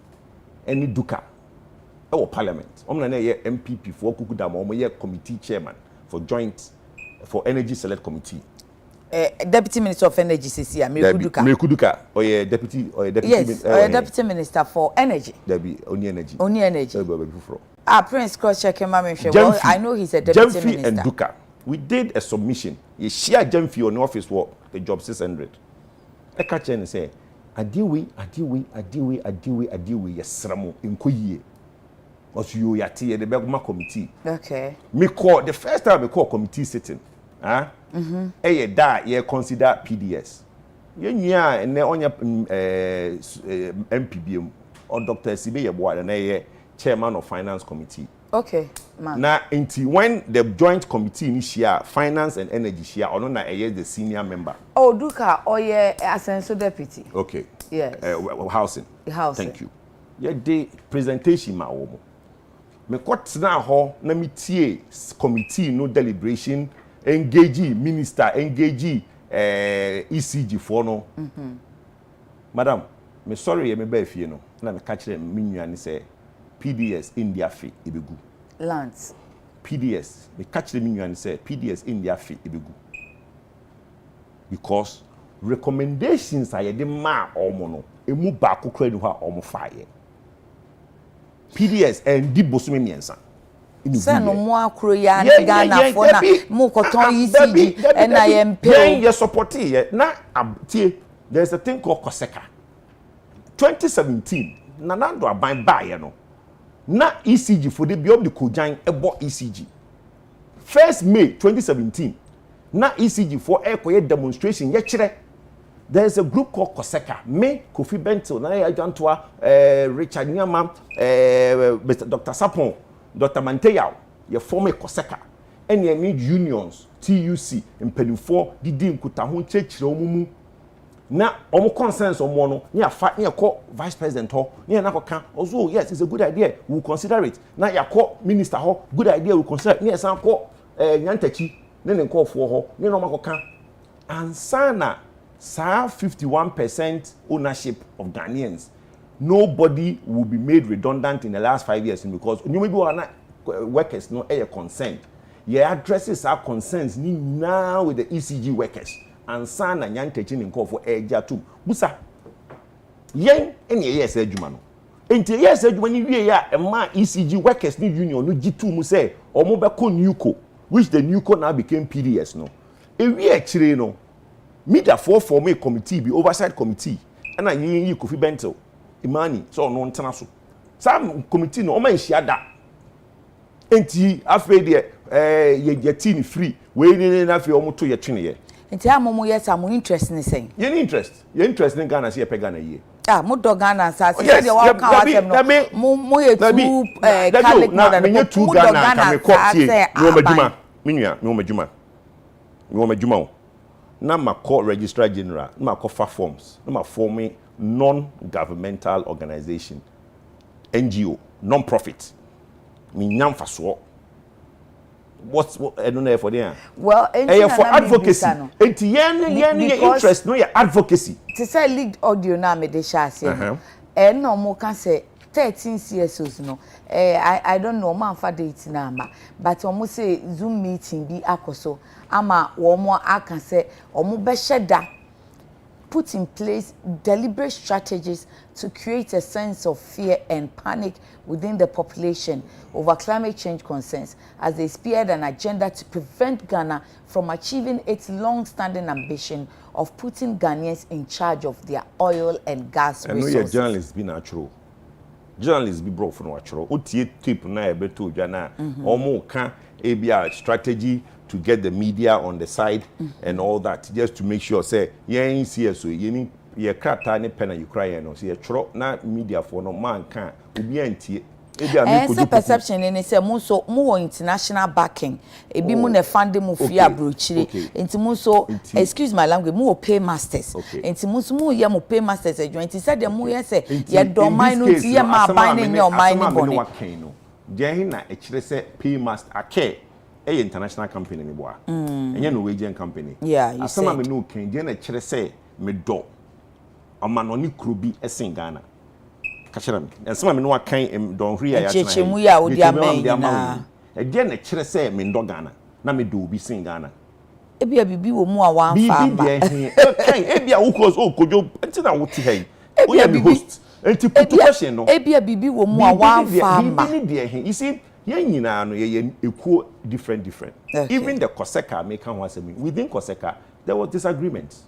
eni duka our parliament. Na ye MPP for Kukudama, ye committee chairman for Energy Select Committee. Deputy Minister of Energy, Cecilia Mekuduka, or deputy, yes, Deputy Minister for Energy. Debbie, only energy. Prince cross-checking, well, I know he's a deputy minister. And Duka, we did a submission. You share Jemfi on office work, the job 600. I catch and say, Adiwe, yes, Ramo, in Kuye. Was you yati the Begma committee. Okay. The first time we call committee sitting. Ye consider PDS. Yeah, and on your MPBM or Dr. Sibe Yeboah and chairman of finance committee. Okay, man. Now, until when the joint committee initiate finance and energy share, or not the senior member. Oh, Duka, or Ascenso deputy. Okay. Yes. Housing. Housing. Thank you. Yeah, the presentation ma omo. Me kwat na ho na me tie committee no deliberation. Engage minister, engage ECG for no. Madam, me sorry me be fie no. Na me catch them me nua say PDS India fee ibegu. Lands. PDS, me catch them me nua say PDS India fee ibegu. Because recommendations are the ma omo no. Emu ba ko kra ni ho a omo fire. PDS and di bosume miensa. Say no more akro ya Ghana for na mo koton ECG and I am pay. You support here. Na abtie there's a thing called Koseka. 2017 na nando aban ba ye no. Na ECG for the beyond the Kojan ebo ECG. 1st May 2017 na ECG for ekoye demonstration ye kire. There's a group called Koseka. Me, Kofi Bentil, na Ajantua, Richard Nyama, Dr. Sapon, Dr. Manteyao, ye former Koseka. And ye need unions, TUC, and Pedifo, Didi Nkutahun Church Romumu. Na omo consensus omo no, near fight near call vice president ho, near na can also yes, it's a good idea. We'll consider it. Na ya call minister ho, good idea, we'll consider it. Near some call Nyantechi, then call for ho, near no can. And sana 51% ownership of Ghanaians. Nobody will be made redundant in the last 5 years because you maybe workers no air concerned. Yeah, addresses our concerns now with the ECG workers. And sana Nyantechi in call for Eja too. Busa. Yen any yes ejumano. Enti yes ejumani we ya e ma ECG workers ni union no G2 mu say o mo be ko NUCO, which the NUCO now became PDS no. E we e chire no. Media form a committee be oversight committee and I yi Kofi Bentil Imani so no ntena so some committee no o man hia da enti afi de ye tin free we ni na afi o mo to ye twene ye enti amomo yes am interest ni sen ye interest ni Ghana se ye pe Ghana ye mo do Ghana sa se de wa kan wa tem no mo ye two Catholic mother no two Ghana ka me court no madjuma minua no madjuma na ma call registrar general na ma call fa forms na ma form non-governmental organization NGO non-profit me nyam fa so what I don't know for there well for advocacy enti yen interest no your advocacy to say leaked audio na me de sha ase no mo can say 13 CSOs no I don't know man fa date na ama but omo say Zoom meeting bi akoso ama womo aka say omo be sheda put in place deliberate strategies to create a sense of fear and panic within the population over climate change concerns as they spearhead an agenda to prevent Ghana from achieving its long-standing ambition of putting Ghanaians in charge of their oil and gas resources. I know your journalists be natural. Journalists be brought from natural. Otie tape na ebe to jana. Omo kan a strategy to get the media on the side and all that, just to make sure say yen CSO yen ye krata ne pen you cry no say tro na media for no man kan obi antie e perception in say mo so mo international backing e bi mo na fund mo fi abrochire enti mo so excuse my language mo pay masters enti mo so mo ye mo pay masters adwan enti say dem mo ye say ye do man no ti ye ma ban ne your mind boni je na e kire say pay master ake a international company ni boa enye Norwegian company asama me no kan je na kire say me do amanoni krobi esen Ghana kachira me asama me no kan don hria ya chechemu ya odi amen na je na kire say me ndo Ghana na me do bi sing Ghana ebia bibi wo mu a wan fa ma ebia wo cause o Kojo enti na wo ti hey o ya be host enti put question no ebia bibi wo mu a wan fa ma bibi ni de you see yen nyina no ye ekuo different even the Koseka make kan asem within Koseka there was disagreements.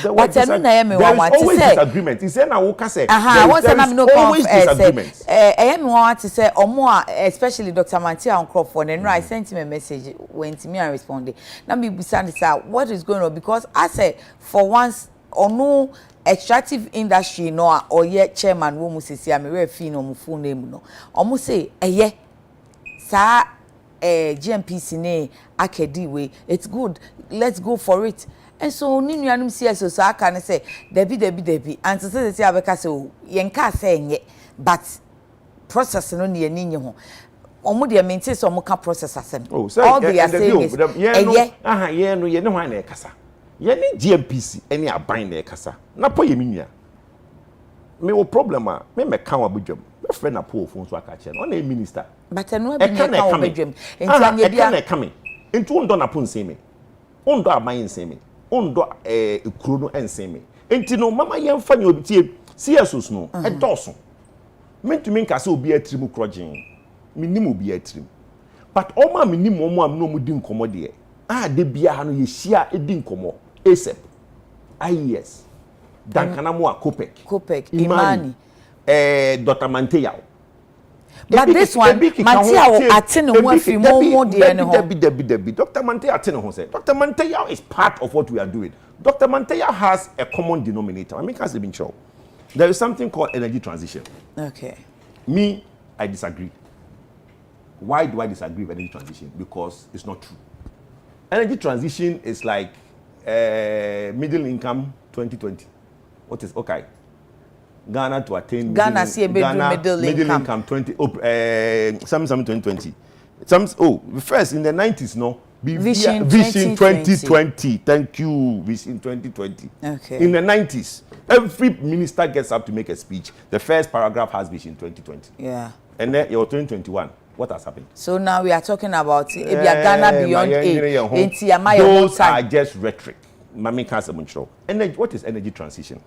But there is always disagreement. He said, "I will say." Always disagreements. Want to say, or more, especially Dr. Mantia on Crawford, and I sent him a message when to me and responded. Now me beside what is going on because I said for once or no extractive industry no or yet chairman wo musisi am refi no mu full name no. Omo say yeah, sa GMPC ne akedi we. It's good. Let's go for it. And so ni nuanum CSO so aka ne say debi and to say abeka say o yenka say nye but process no ne ni nye ho omo de maintain so omo ka process asem all they are saying is ye no ye ne ho na ekasa ye ne GMPC ene aban na ekasa na po ye minua me wo problem a me ka wa bodwam me friend na po ofun so aka che no na minister but no be me ka wa bodwam enti anya bia na come enti wo ndo na po nse me wo ndo aban nse me ondo ekuro no enseme enti no mama yemfa nya obitie CSOs no edoso mentumi nka se obi atrim krogin minim obi atrim but oma minim omo am no mudi nkomo de de bia no yehia edi nkomo ASEP IES dankana mo Kopek Imani Dr. Manteya. But this one, Manteya atene ho afi mo de ne ho. Debi. Dr. Manteya atene ho say. Dr. Manteya is part of what we are doing. Dr. Manteya has a common denominator. I mean, has been shown. There is something called energy transition. Okay. Me, I disagree. Why do I disagree with energy transition? Because it's not true. Energy transition is like middle income 2020. What is okay? Ghana to attain middle income 2020. First in the 90s no Vision 2020. Thank you, Vision 2020. Okay. In the 90s, every minister gets up to make a speech. The first paragraph has Vision 2020. Yeah. And then you're 2021. What has happened? So now we are talking about Ghana beyond A. Those are just rhetoric. Mami can't say much. What is energy transition?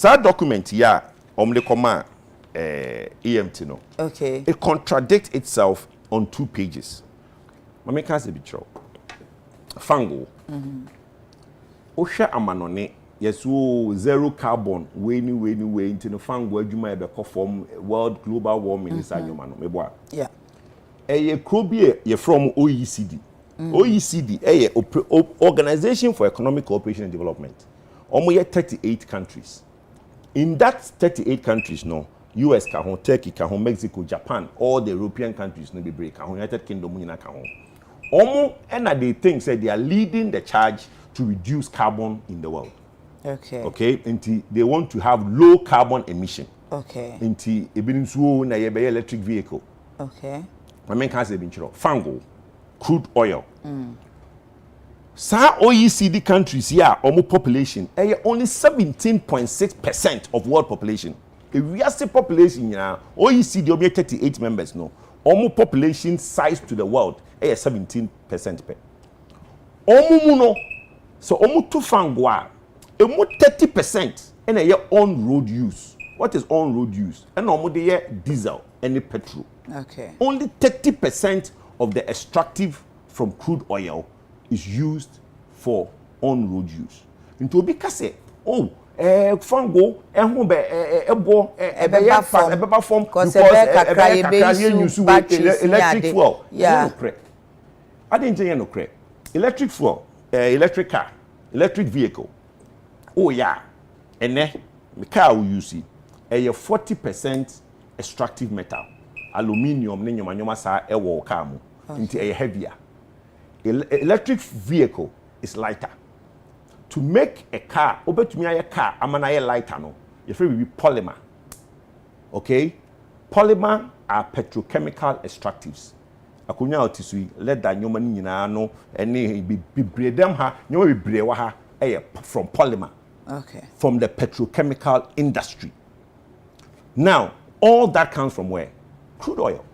That document here, the command EMT no. Okay. It contradicts itself on 2 pages. Mami can't say much. Fango. Osha amanone. Yes, zero carbon. Way into the fango. Adjuma ebe perform world global warming is anyomano. Meboa. Yeah. Ye from OECD. OECD, Organization for Economic Cooperation and Development. Almost 38 countries. In that 38 countries, no, US, Turkey, Mexico, Japan, all the European countries, no be break, United Kingdom, almost, and they think that they are leading the charge to reduce carbon in the world. Okay. Okay, and they want to have low carbon emission. Okay. Into electric vehicle. Okay. I mean, can't say Fango. Crude oil. Some OECD countries here, almost population, only 17.6% of world population. If we are still population here, OECD only 38 members no. Almost population size to the world, 17%. Almost so almost two fangwa, almost 30% and on road use. What is on road use? And almost diesel and petrol. Okay. Only 30% of the extractive from crude oil is used for on-road use. Into because say, fango, ebo form because electric fuel. Yeah. I didn't say no correct. Electric fuel, electric car, electric vehicle. Oh yeah, and then the car we use it. 40% extractive metal, aluminium, nyoma sa ewo car mu. Into a heavier. Electric vehicle is lighter. To make a car, to me a car, amana lighter no. You feel we polymer. Okay? Polymer are petrochemical extractives. Akunya otisui let that nyoma ni nyina no ene be bre dem ha, nyoma be bre wa ha from polymer. Okay. From the petrochemical industry. Now, all that comes from where? Crude oil.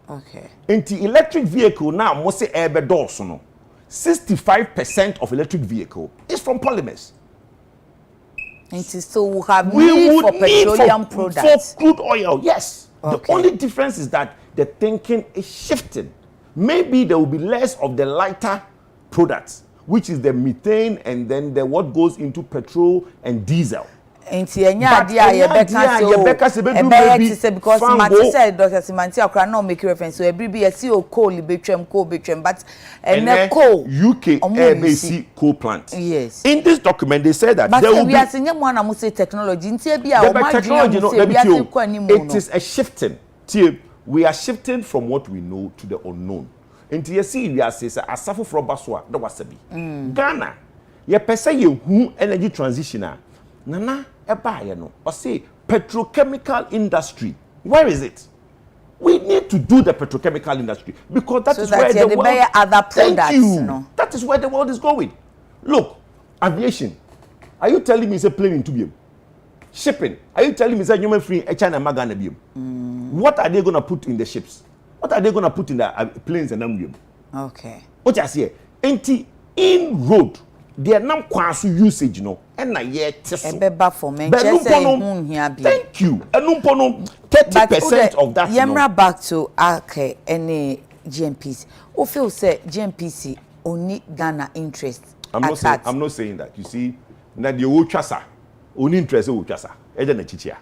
Okay. Into electric vehicle now, must say air doors no. 65% of electric vehicle is from polymers. So we have need for petroleum products. For crude oil, yes. Okay. The only difference is that the thinking is shifting. Maybe there will be less of the lighter products, which is the methane and then the what goes into petrol and diesel. Because Mati said Dr. Simanti Akra no make reference so every be a coal between but and coal UK ABC coal plant. Yes. In this document they said that there will be technology it is a shifting. We are shifting from what we know to the unknown. Into you see we are say Nsafuah from Baswa that was be Ghana ye pese ye hu energy transition nana eba ye no or say petrochemical industry. Where is it? We need to do the petrochemical industry because that is where the world other products, no? That is where the world is going. Look, aviation. Are you telling me it's a plane into BM? Shipping. Are you telling me it's a human free China Magana BM? What are they going to put in the ships? What are they going to put in the planes and BM? Okay. What I say? In road, there are no quasi usage, no. And na yet so. Thank you. 30% of that. Yemra back to okay any GMPs. Who feel say GMPC only Ghana interest? I'm not saying that. You see, na the ochasa only interest ochasa. Eje na chichia.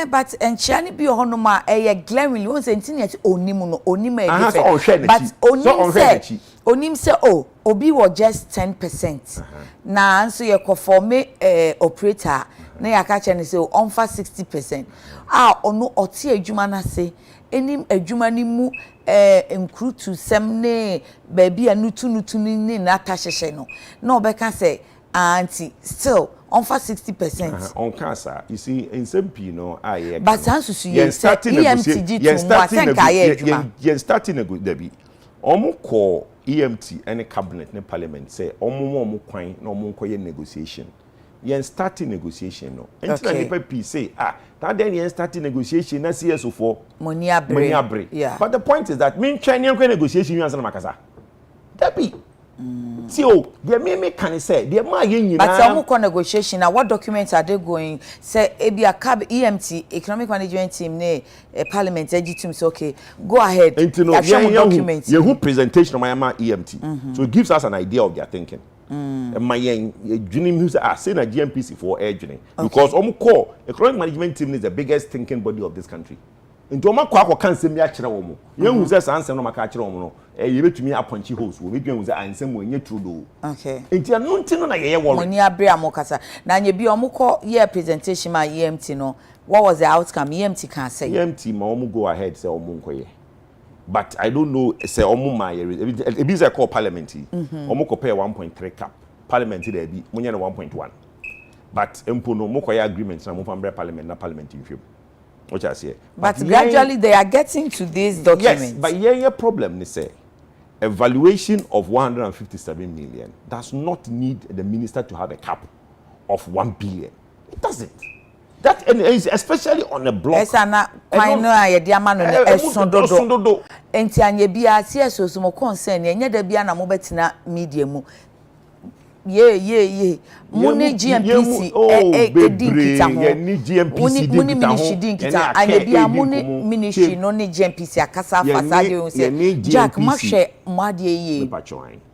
But Chani be honoma glaringly won't say anything yet onimu no onima but onim say oh obi was just 10%. Na so ye conform operator na ya ka chene say on for 60%. Ono oti adwuma na say enim adwuma ni mu nkru to sem ne baby anutu ni na ta hyehye no na obeka say auntie still on for 60%. On cancer, you see, in some people, but Sansu, you starting EMTG to starting a good debit. Almost call EMT and a cabinet and parliament say, almost coin, no more negotiation. Yen starting negotiation, no. And people say, that then yen starting negotiation, that's years for money abre. Yeah. But the point is that mean Chinese negotiation, you answer Macasa. Debbie. See, they may can say, they might but some negotiation. Now, what documents are they going? Say, a cab EMT, Economic Management Team, Parliament, team. So, okay, go ahead. And documents. Your presentation of my EMT. So it gives us an idea of their thinking. My dream who's saying a GMPC for air journey. Because core Economic Management Team is the biggest thinking body of this country. Into ma kwa can say me akere wo mo ye hu say answer no maka akere wo no ye betumi aponchi host wo betumi hu say ansem wo nye true do okay enti anu nti no na ye worry money abre amokasa na nye bi omukọ ye presentation ma EMT no what was the outcome EMT can say EMT ma omu go ahead say omu nkoye but I don't know say omu ma ye e bi say call parliament omu ko pay 1.3 cap parliament there bi munye na 1.1 but empo no mo koye agreement na mo fambre parliament na parliament in film. What I say. But gradually they are getting to these documents. Yes, but your problem is say a valuation of 157 million does not need the minister to have a cap of 1 billion. It doesn't. That is especially on a block. Yes, and I esododo. Enti anye bia CSO so mo concern enye da bia na mo betina media mu. Ye muni GMPC muni ministry kita anebia muni ministry no ne GMPC akasa fasade on say Jack mahwe mwade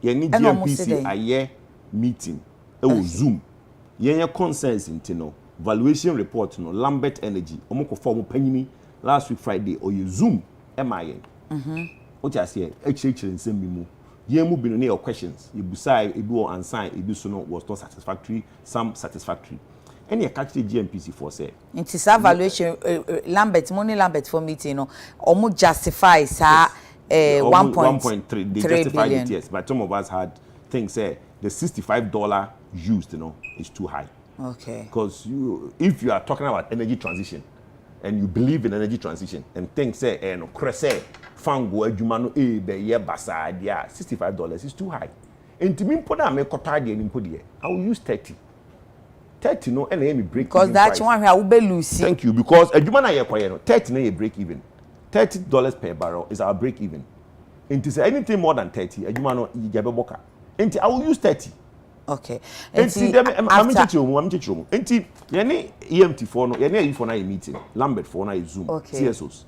ye ni GMPC aye meeting e wo Zoom ye consensus intino valuation report no Lambert Energy omoko form panyini last week Friday or you Zoom emaye what you say nsem bi mu Yemu been your questions. You beside you do unsigned, you do so no was not satisfactory, some satisfactory. Any catch the GMPC for say. It is evaluation Lambert for meeting no almost justify sa 1.3 they justified it, yes, but some of us had things say the $65 used is too high. Okay. Because if you are talking about energy transition and you believe in energy transition and things say no crese fango adwuma no be ye basa dia $65 is too high. Enti mpo na me kota de ni mpo de I will use 30 no and me break because that one where we be lose. Thank you because adwuma na ye kwaye no 30 na ye break even $30 per barrel is our break even. It is anything more than 30, and I will use 30. Okay. And see them, I'm teaching. And EMT for no, any for night meeting, Lambert for night Zoom, CSOs.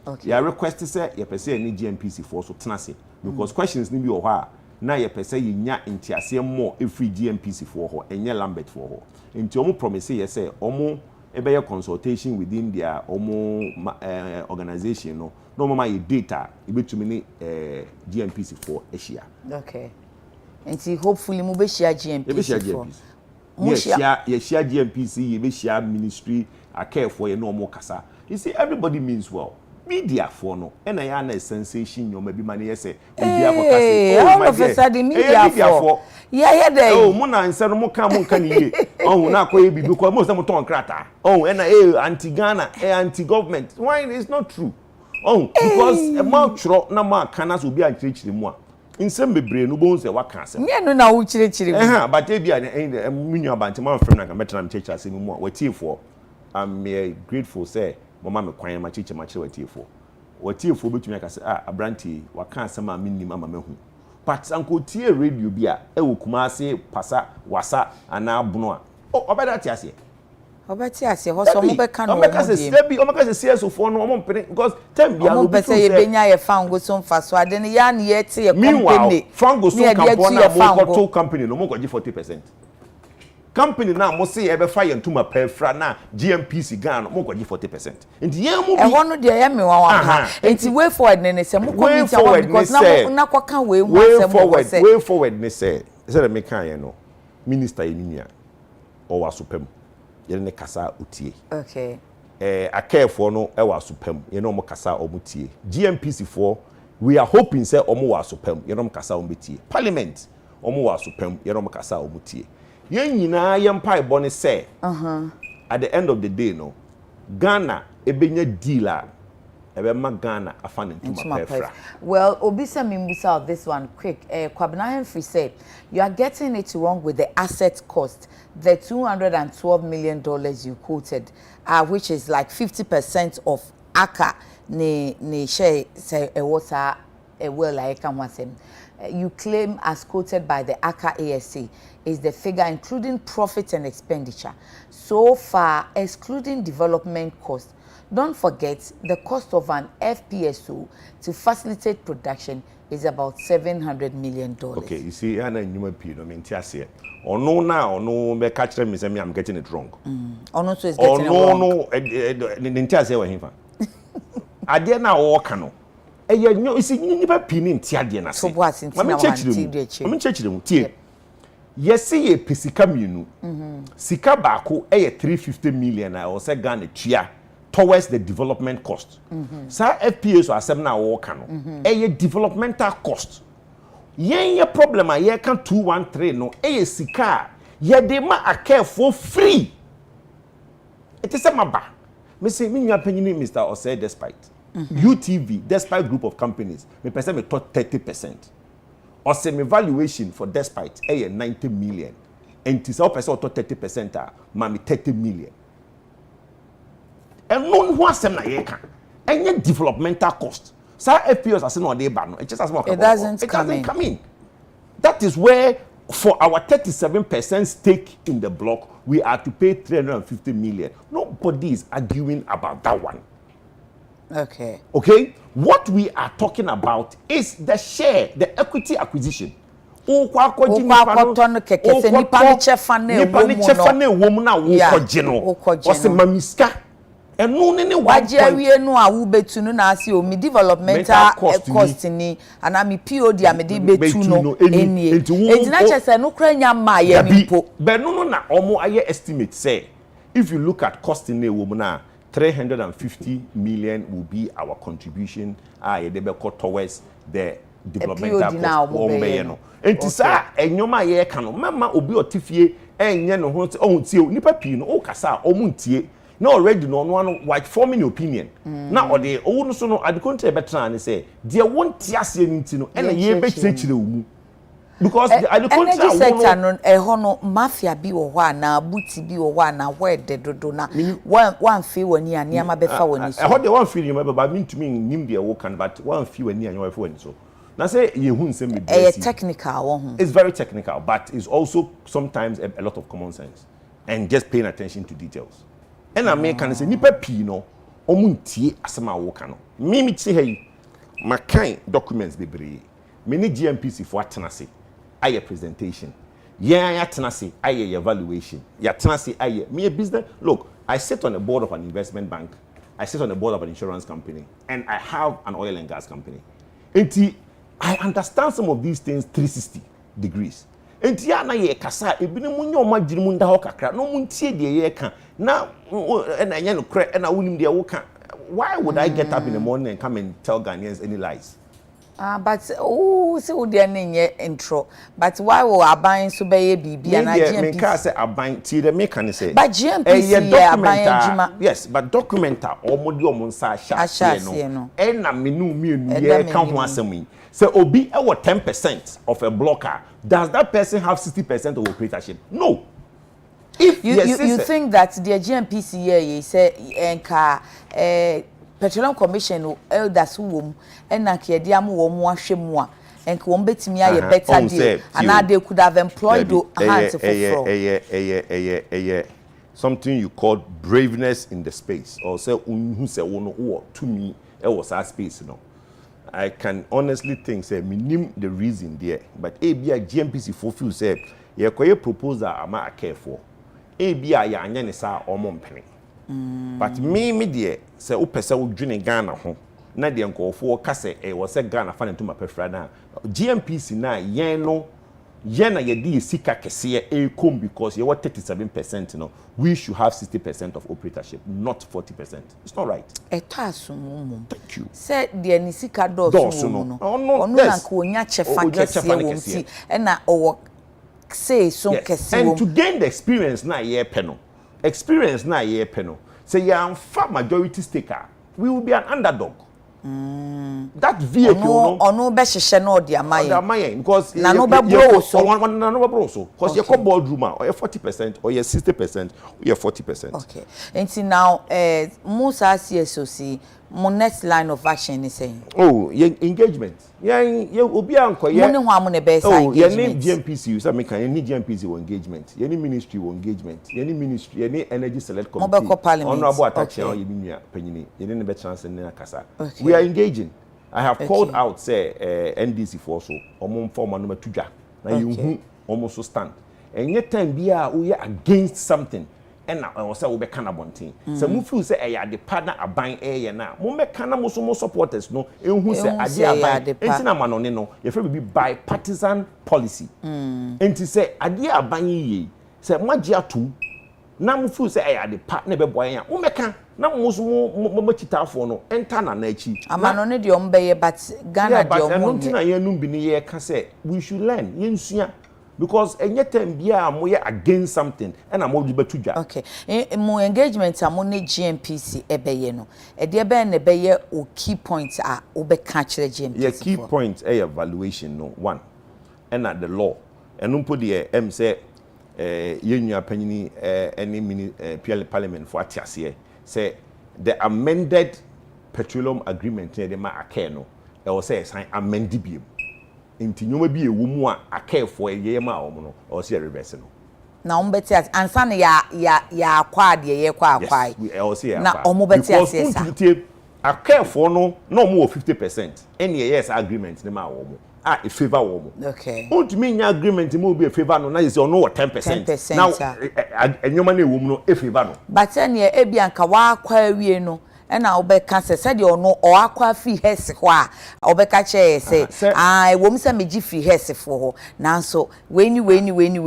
Okay. Your request is say your per se any GMPC for so tenacity because questions need be or why now your per se nya intiasie more if free GMPC for her and your Lambert for her. Into omo promise yes say omo ebe consultation within their omo organization no mama your data ibe to me GMPC for Asia. Okay. And see hopefully mo be share GMPC for. Yes, share GMPC, you be share ministry, I care for you no more kasa. You see everybody means well. Media for no, and I am a sensation. You maybe money say. Hey, all of a sudden media for. Yeah, there. Oh, Mona and San Moka can you? Oh, now because most of them don't crata. Oh, and anti-Ghana, anti-government. Why? It's not true. Oh, because a month short, no more canas will be a church anymore. In some brain, no bones, what cancer. Yeah, no, now which but they be a minion about my friend, like a veteran teacher, as anymore. What you for? I'm grateful, say. Mama me kwan ma chiche ma chire watiefo watiefo betumi aka say a branti waka sama minnim ama mehu but anko tie radio bia e wo Kumase pasa wasa ana abono a obeda tie ase ho so mo be ka no mo say bi o maka say CSO for no mo mpene because time bia no be say ye benya ye fango so mfa so ade ne ya ne ye tie ye company fango so company na mo ko to company no mo ko 40%. Company now must say ebe fire ntuma perfra na GMPC Ghana mo kwaji 40%. Nti ye mu bi e hono de ye me wan nti way forward ne se mo committee wan because na kwaka we mu se mo say way forward ne say the me kan ye no minister enimia o wa sopam ye ne kasa otie. Okay. Akefo no e wa sopam ye no mo kasa o mutie. GMPC for we are hoping say o mo wa sopam ye no mo kasa o betie. Parliament o mo wa sopam ye no mo kasa o mutie. Yen nyina yem pai boni say at the end of the day no Ghana ebenya deal a ebe ma Ghana afan ntuma pefra. Well, obisa mimbusa of this one quick. Kwabena Henry said you are getting it wrong with the asset cost, the $212 million you quoted, which is like 50% of aka ne share say water well like you claim as quoted by the ACA ASC is the figure including profit and expenditure. So far, excluding development costs, don't forget the cost of an FPSO to facilitate production is about $700 million. Okay, you see, I know you mean Tiasia. Or no now, no, me catch them, I'm getting it wrong. Or no, so it's getting it wrong. No, Tiasia were him. I dare now walk no. You see, you never pin in Tiadia. So what's in Tiadia? Yes, see a Pisika Minu. Sika Bako, 350 million, I was a Ghana Chia towards the development cost. Sa FPS or 7 hour walk, a developmental cost. Ye problem, I can 213 no, a Sika, ye de ma a care for free. It is a maba. Me say, me your opinion, Mr. Osei, despite. UTV, despite group of companies, me person me thought 30%. Or say me valuation for despite 90 million. And this all person thought 30% mami 30 million. And no one sem na ye can. Any developmental cost. So FPOs are saying no dey ban no. It just as it doesn't come in. That is where for our 37% stake in the block, we are to pay 350 million. Nobody is arguing about that one. Okay. Okay. What we are talking about is the share, the equity acquisition. Waje no a wo betu no na ase o mi developmental cost ni ana mi POD a me de betu no enie enti na chese no kra nya ma ya mi po be no na omo aye estimate say if you look at cost in wo na 350 million will be our contribution ye be towards the developmental cost no enti sa enyoma ye ka no mama obi otifie enye no ho tie nipa pi no o kasa o muntie no already no one like forming opinion na or the owo no so no ade kontre betra ne say de won tie ase nti no ena ye be chire mu because the energy sector no hono mafia bi wo ho na buti bi wo ho na where de dodo na one feel wani aniama be fa wani so ho de one feel you but mean to me nim de wo kan but one feel wani aniama fa wani so na say ye hu nsem be technical wo ho it's very technical but it's also sometimes a lot of common sense and just paying attention to details and I make can say nipa pi no omuntie asema wo kan no me ti hey makan documents bebre me ni GMPC for atenase aye presentation yeah atenase aye evaluation ya atenase aye me a business look I sit on the board of an investment bank I sit on the board of an insurance company and I have an oil and gas company enti I understand some of these things 360 degrees enti ya na ye kasa ebini munye omagiri mu nda ho kakra no muntie de ye ka na na nya no kre na wonim de wo ka why would I get up in the morning and come and tell Ghanaians any lies? But so there nye intro. But why will Aban so be bibi and GMPC? Me can say Aban ti the me can say. But GMPC Aban yes, but documenta omodi omonsa ahye no. E na menu ye ka ho asem. Say obi e 10% of a blocker. Does that person have 60% of operatorship? No. If you think that the GMPC here say enka Petroleum Commission elders who and na kiedi amu wo mu ahwe mu a enka wo betimi aye better deal and they could have employed hands for something you call braveness in the space or say unhu say wo no to me e was that space no I can honestly think say minim the reason there but e bia GMPC for feel say ye koye proposal ama care for e bia ya anya ne sa omompene but me there say upese wo dwene Ghana ho na de nkofo ka say e wo say Ghana fa ntoma pefra na GMPC na yen no yen na ye di sika kese e come because you were 37% no we should have 60% of operatorship not 40%. It's not right. Thank you. Say the ni sika do no ono na ko nya chefa kese wo ti e na o say so kese wo and to gain the experience na ye peno say you far majority staker we will be an underdog. That vehicle no be hwehwe no de amaye because na no be bro so because you come boardroom or 40% or 60% or 40%. Okay. And now Musa CSOC mo next line of action is saying engagement obi anko ye mo ne ho am ne be say engagement GMPC you say make any GMPC wo engagement any ministry wo engagement any ministry any energy select committee honorable attention ye nua panyini ye ne be chance ne akasa we are engaging. I have called out say NDC for so omom form no matudwa na you hu almost stand enye time bia we are against something and I say we be kana bontin so mu feel say e the partner aban ye na mo me kana mo so mo supporters no ehun say ade aban enti na manone no ye fe be bipartisan policy enti say ade aban ye say magye atum na mo feel say e the partner be boy ya mo meka na mo so mo chitafo no enter na na achi amanone de ombeye but Ghana de omo nti na ye num bi ne ye ka say we should learn ye nsua because enye time bia mo ye against something and am obi betudwa. Okay mo engagement am ne GMPC ebeye no e de be na beye o key points a obeka kire GMPC yeah key point evaluation no one and at the law enumpo de say ye nua panyini any parliament for atiase say the amended petroleum agreement de ma ake no e wo say sign amend biem inti nyoma bi ewu mu a akefo ye ma omo no o say reverse no na ombeti ansa na ya akwa de ye kwa akwa na omo beti asesa akefo no na omo 50% any yes agreement ne ma omo a favor omo okay ontumi nya agreement mo be favor no na you say ono 10% now enyoma na ewu mu no favor no but any e bia nka wa akwa awie no ena obeka se de ono o akwa fi hese ho a obeka che se wom se meji fi hese fo ho nanso weni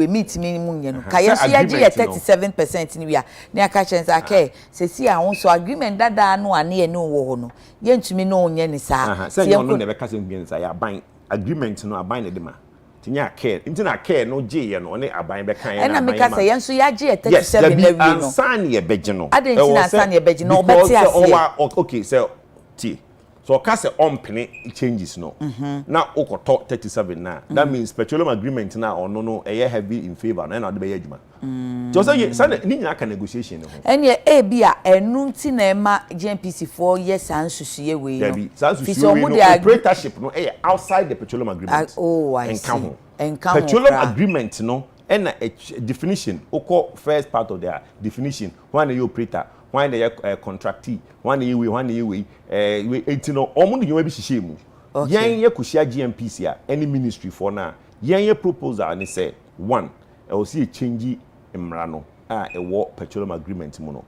meet me mu nye no ka yeso ya gi 37% ni wia na aka che se ake se si a won so agreement dada no ane no wo ho no ye ntumi no nye ni sa se ono ne beka se ngien sa ya ban agreement no aban ne de ma tinya care intina care no je no ne aban be kan ya na meka say yenso ya je 37 na wi no ansan ye beje no adentina ansan ye beje no obeti ase okay so ti So case on penny changes no. Now okoto 37 na. That means petroleum agreement na or no heavy in favor na na de be adwuma. So say ni nyaka negotiation no. Enye e bia enu nti na ema GNPC for years ansusuye we no. Operatorship no outside the petroleum agreement. Oh, I see. Petroleum agreement no and a definition oko first part of their definition one you operator one the contractee one you we 18 no omo de be hihye mu yen ye kushia GNPC any ministry for na yen ye proposal ni say one e will see a change mmara no e wo petroleum agreement mu no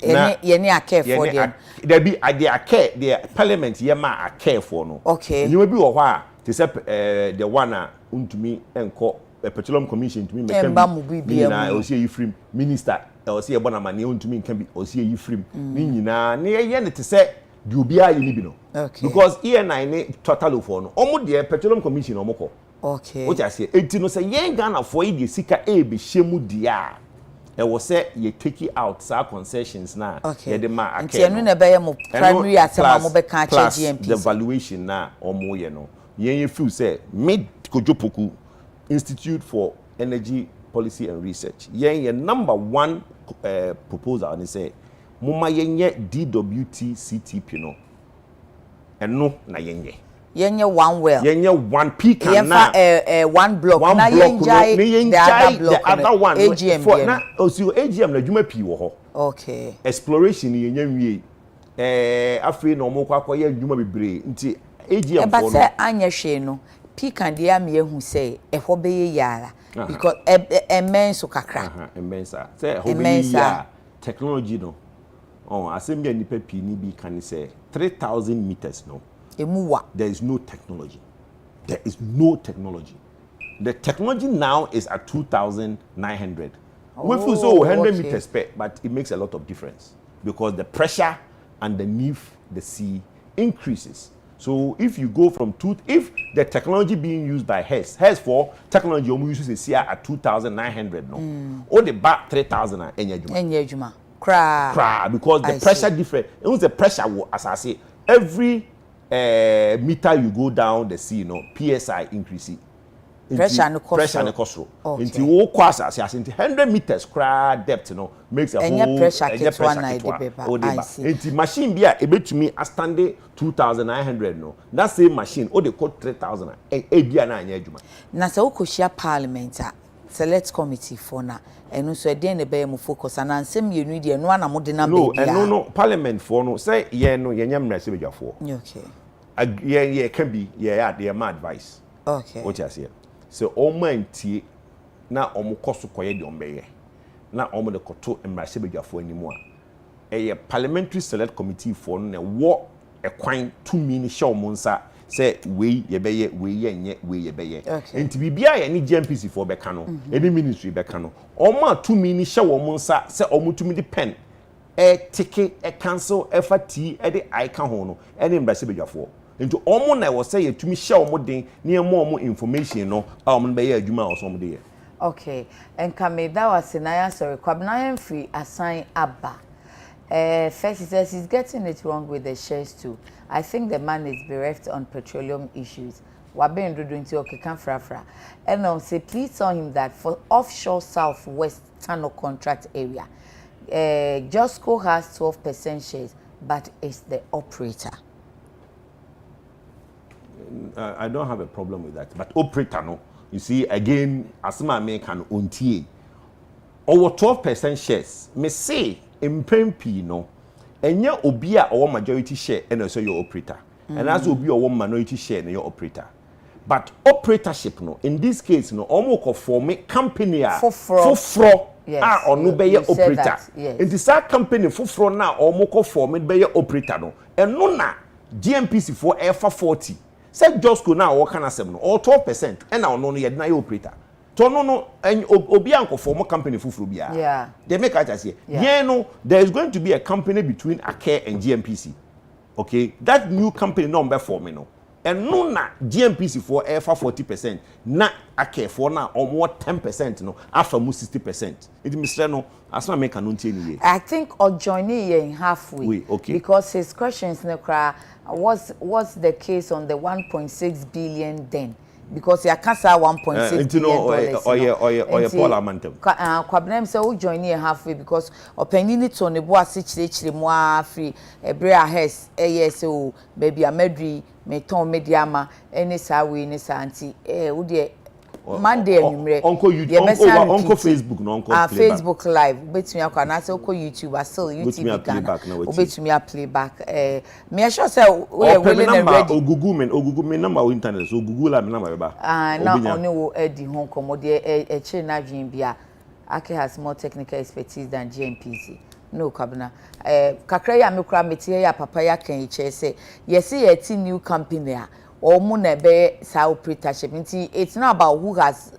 Yeni a care for them. There be a care the parliament ye ma a care for no. Okay. You will be or to say the one to me and call a petroleum commission to me make na o see Ephraim minister o see ebona mane to me can be o see Ephraim ni nyina na ye ne te say du bia ye ni bi no. Okay. Because E9 ne total for no. Omo the petroleum commission omo ko. Okay. What I say 18 no say yen Ghana for e sika e be hyemu dia. E was say you take it out sa concessions na okay. the ma akẹ no na be mo primary asema mo be ka che GNPC the valuation na omo ye no yen feel say mid Kojo Poku Institute for Energy Policy and Research yen number 1 proposal and say moma yen DWT CTP no eno na yen yenye one well yenye one peak and na one block na yenjai the other one AGM for na osi AGM na dwuma pi wo ho okay exploration yenye wie afei na omo kwa ye dwuma bebre nti AGM for no but say anya hwe no peak and ya me hu say e ho be ye yara because menso kakra mensa say ho be ya technology no asem ya nipa pi ni bi kan say 3000 meters no there is no technology. There is no technology. The technology now is at 2,900. We feel so 100 meters per, but it makes a lot of difference because the pressure underneath the sea increases. So if you go from if the technology being used by HES for technology, you use the sea at 2,900 no, or the back 3,000 enyejuma. Cra because the pressure different. It was the pressure as I say every meter you go down the sea, PSI increasing. Pressure and cost. Into all quasars, yes, into 100 meters depth, makes a whole pressure. I see. Into machine be able to me a standing 2,900 no. That same machine, they quote 3,000. Na se ukoshia parliament select committee for na and so again the be mo focus and ansem you need no na mo de na no parliament for no say ye no ye nyam rese bedwafo okay ye can be they my advice okay what you say so omo antie na omo koso koye de ombeye na omo de koto emrase bedwafo animu a parliamentary select committee for no wo ekwan tumi ni hye omo nsa say we ye beye we ye beye enti bibia ye ni GNPC for beka no any ministry beka no oma tumi ni hye wo nsa say omo tumi di pen take cancel FT e de icon ho no any embassy bedwafo enti omo na wo say ye tumi hye omo den ne omo information no omo beye adwuma o so omo de ye okay enka that was na sorry kwabna free assign abba. First, he says he's getting it wrong with the shares too. I think the man is bereft on petroleum issues. Wabe doing to okay, can fra. And say please tell him that for offshore southwest tunnel contract area, Josco has 12% shares, but it's the operator. I don't have a problem with that, but operator no. You see again, as my man can untie. Over 12% shares, me say. Impempi no enya obi a owo majority share and so your operator and as obi owo minority share na your operator but operatorship no in this case no omo ko form company a foforo a onu be ye operator in this company foforo na omo ko form be ye operator no eno na GNPC for F 40 say Josco na wo kana sem no or 12% and na ono no ye na ye operator to no obi anko form company fufuru bia yeah they make it as here no there is going to be a company between Ake and GNPC okay that new company number for me no and no na GMPC for for 40%, na ake for na or more 10% no after mo 60%. It Mr. No as I make an unti. I think or joining in halfway. Okay. Because his questions no cry what's the case on the 1.6 billion then? Because ya kasa 1.6 billion dollars. Or Paul Amantum. Kwabnem say we join here halfway because openini to ne bo ase chire mo afri ebrea hes yes o baby amedri me ton mediama any sa we ni sa anti wo de Monday anumre Uncle YouTube Uncle Facebook no Uncle Facebook live betumi akwa na say Uncle YouTube still YouTube Ghana betumi playback me sure say we willing and ready Google me number on internet so Google am number ba na oni wo edi hon komo de chire na dwen bia Ake has more technical expertise than GMPC. No, Kabina. Kakra ya mekura metie ya papa ya kan iche say yes ye new company or mo na be sa operatorship. It's not about who has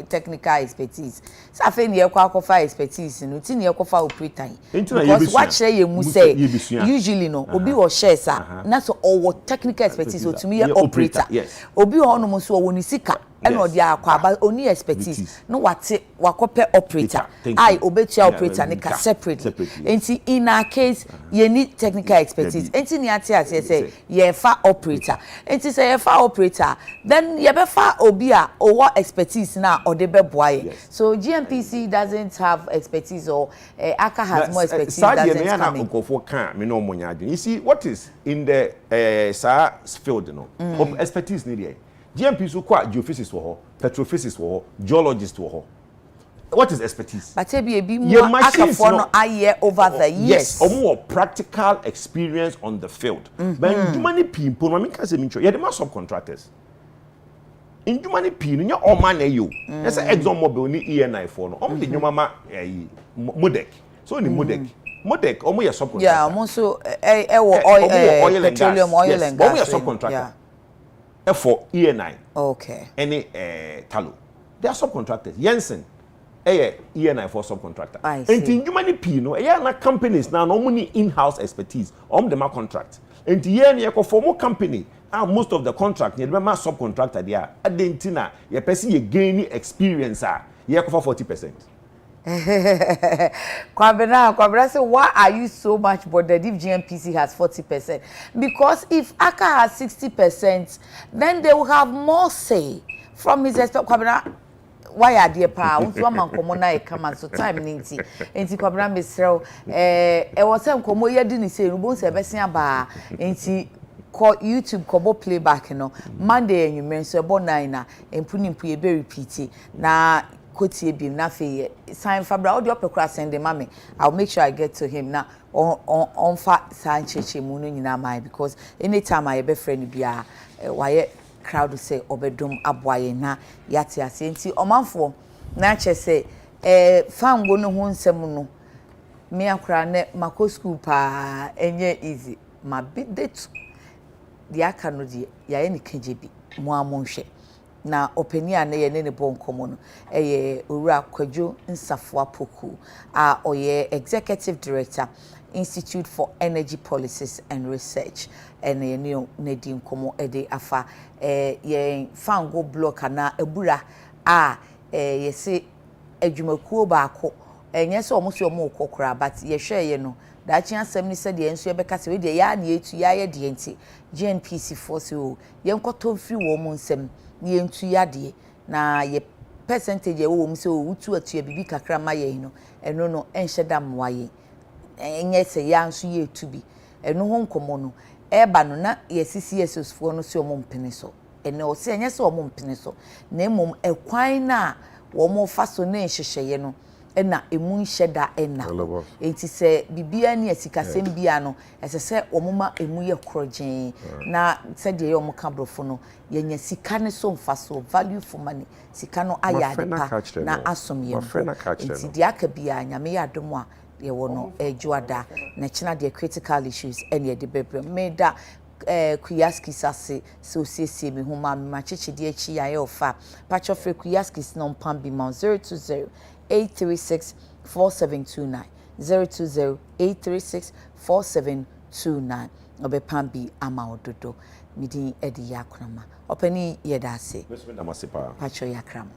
technical expertise. Sa fe ne yakwa akofa expertise no ti ne yakofa operator. Because what share you mu say usually no obi wo share sa na so or technical expertise so to me operator. Obi ho no mo so wo ni sika and odi akwa oni expertise no wate wakope operator I obetua operator ne ka separately enti in our case you need technical expertise enti ni ate ase say ye fa operator enti say ye fa operator then ye be fa obi a owo expertise na ode be boaye so GMPC doesn't have expertise or Aka has more expertise doesn't come in. You see what is in the field no of expertise need GMP so kwa geophysicists wo petrophysicists wo geologists wo. What is expertise? But be more akafo no aye over the years. Yes, more practical experience on the field. But in many people, I mean can say mincho, you the subcontractors. In many people, you all man you. There's an Exxon Mobil ni ENI for no. The new mama Modec. So ni Modec omo your subcontractor. Yeah, also oil and petroleum oil and gas. Omo your subcontractor. For ENI. Okay. Any Talo. They are subcontractors. Jensen, ENI for subcontractor. I see. And in human Pino, na companies now no money in-house expertise. Them a contract. And ENI for more company. And most of the contract, you remember subcontractor there. Adentina, you person you gain experience. You for 40%. Kwabena say why are you so much bothered if GMPC has 40%? Because if Aka has 60%, then they will have more say from his Kwabena. Why are they pa? Unto man komona e kama so time ninti. Enti Kwabena mesrel e was say komo yedi ni say rubo se besia ba enti YouTube kobo playback no Monday enyumen so ebo 9 na empuni mpu e be repeat na Kotie bim na fe sign fabra audio pekura send the mama I'll make sure I get to him now on fa san cheche mu no nyina mai because anytime I be friend bia why crowd say obedom aboaye na yate ase nti omanfo na che say fango no ho nsem no me akura ne mako school pa enye easy ma bidet dia aka no die ya ye ne kajebi mo amonhwe na openia na ye ne bon komo no owura Kojo Nsafuah Poku oye executive director Institute for Energy Policies and Research and ye ne di nkomo ede afa ye fango block na ebura ye se adwumakuo baako enye se omo se omo kokora but ye hwe ye no da chi asem ni se de enso ye beka se we de ya na etu ya ye de enti GNPC force o ye nkoto mfiri wo mo nsem ni entu yade na ye percentage wo mu se wutu atu bibi kakra ma ye no eno no enhye da mwa ye enye se ya nso ye etu bi eno ho nkomo no eba no na ye CCS fo no se omo mpene so ene o se enye se omo mpene so na emom ekwan na wo mo fa so na enhyehye no ena emu nhyeda ena enti se bibia ni asikasem bia no esese omuma emu ye krogen na se de ye omuka brofo no ye nya sika ne so mfa so value for money sika no aya adepa na asom ye enti de aka bia nyame ya adom a ye wo no ejuada na china de critical issues ene de bebre meda Kuyaski sase so sese mi homa ma cheche de achi ya ye ofa patcho fre Kuyaski no pambi ma 020 836-4729 020-836-4729 Obepambi ama ododo midin edi yakrama opani yedase mesme da masipa pacho yakrama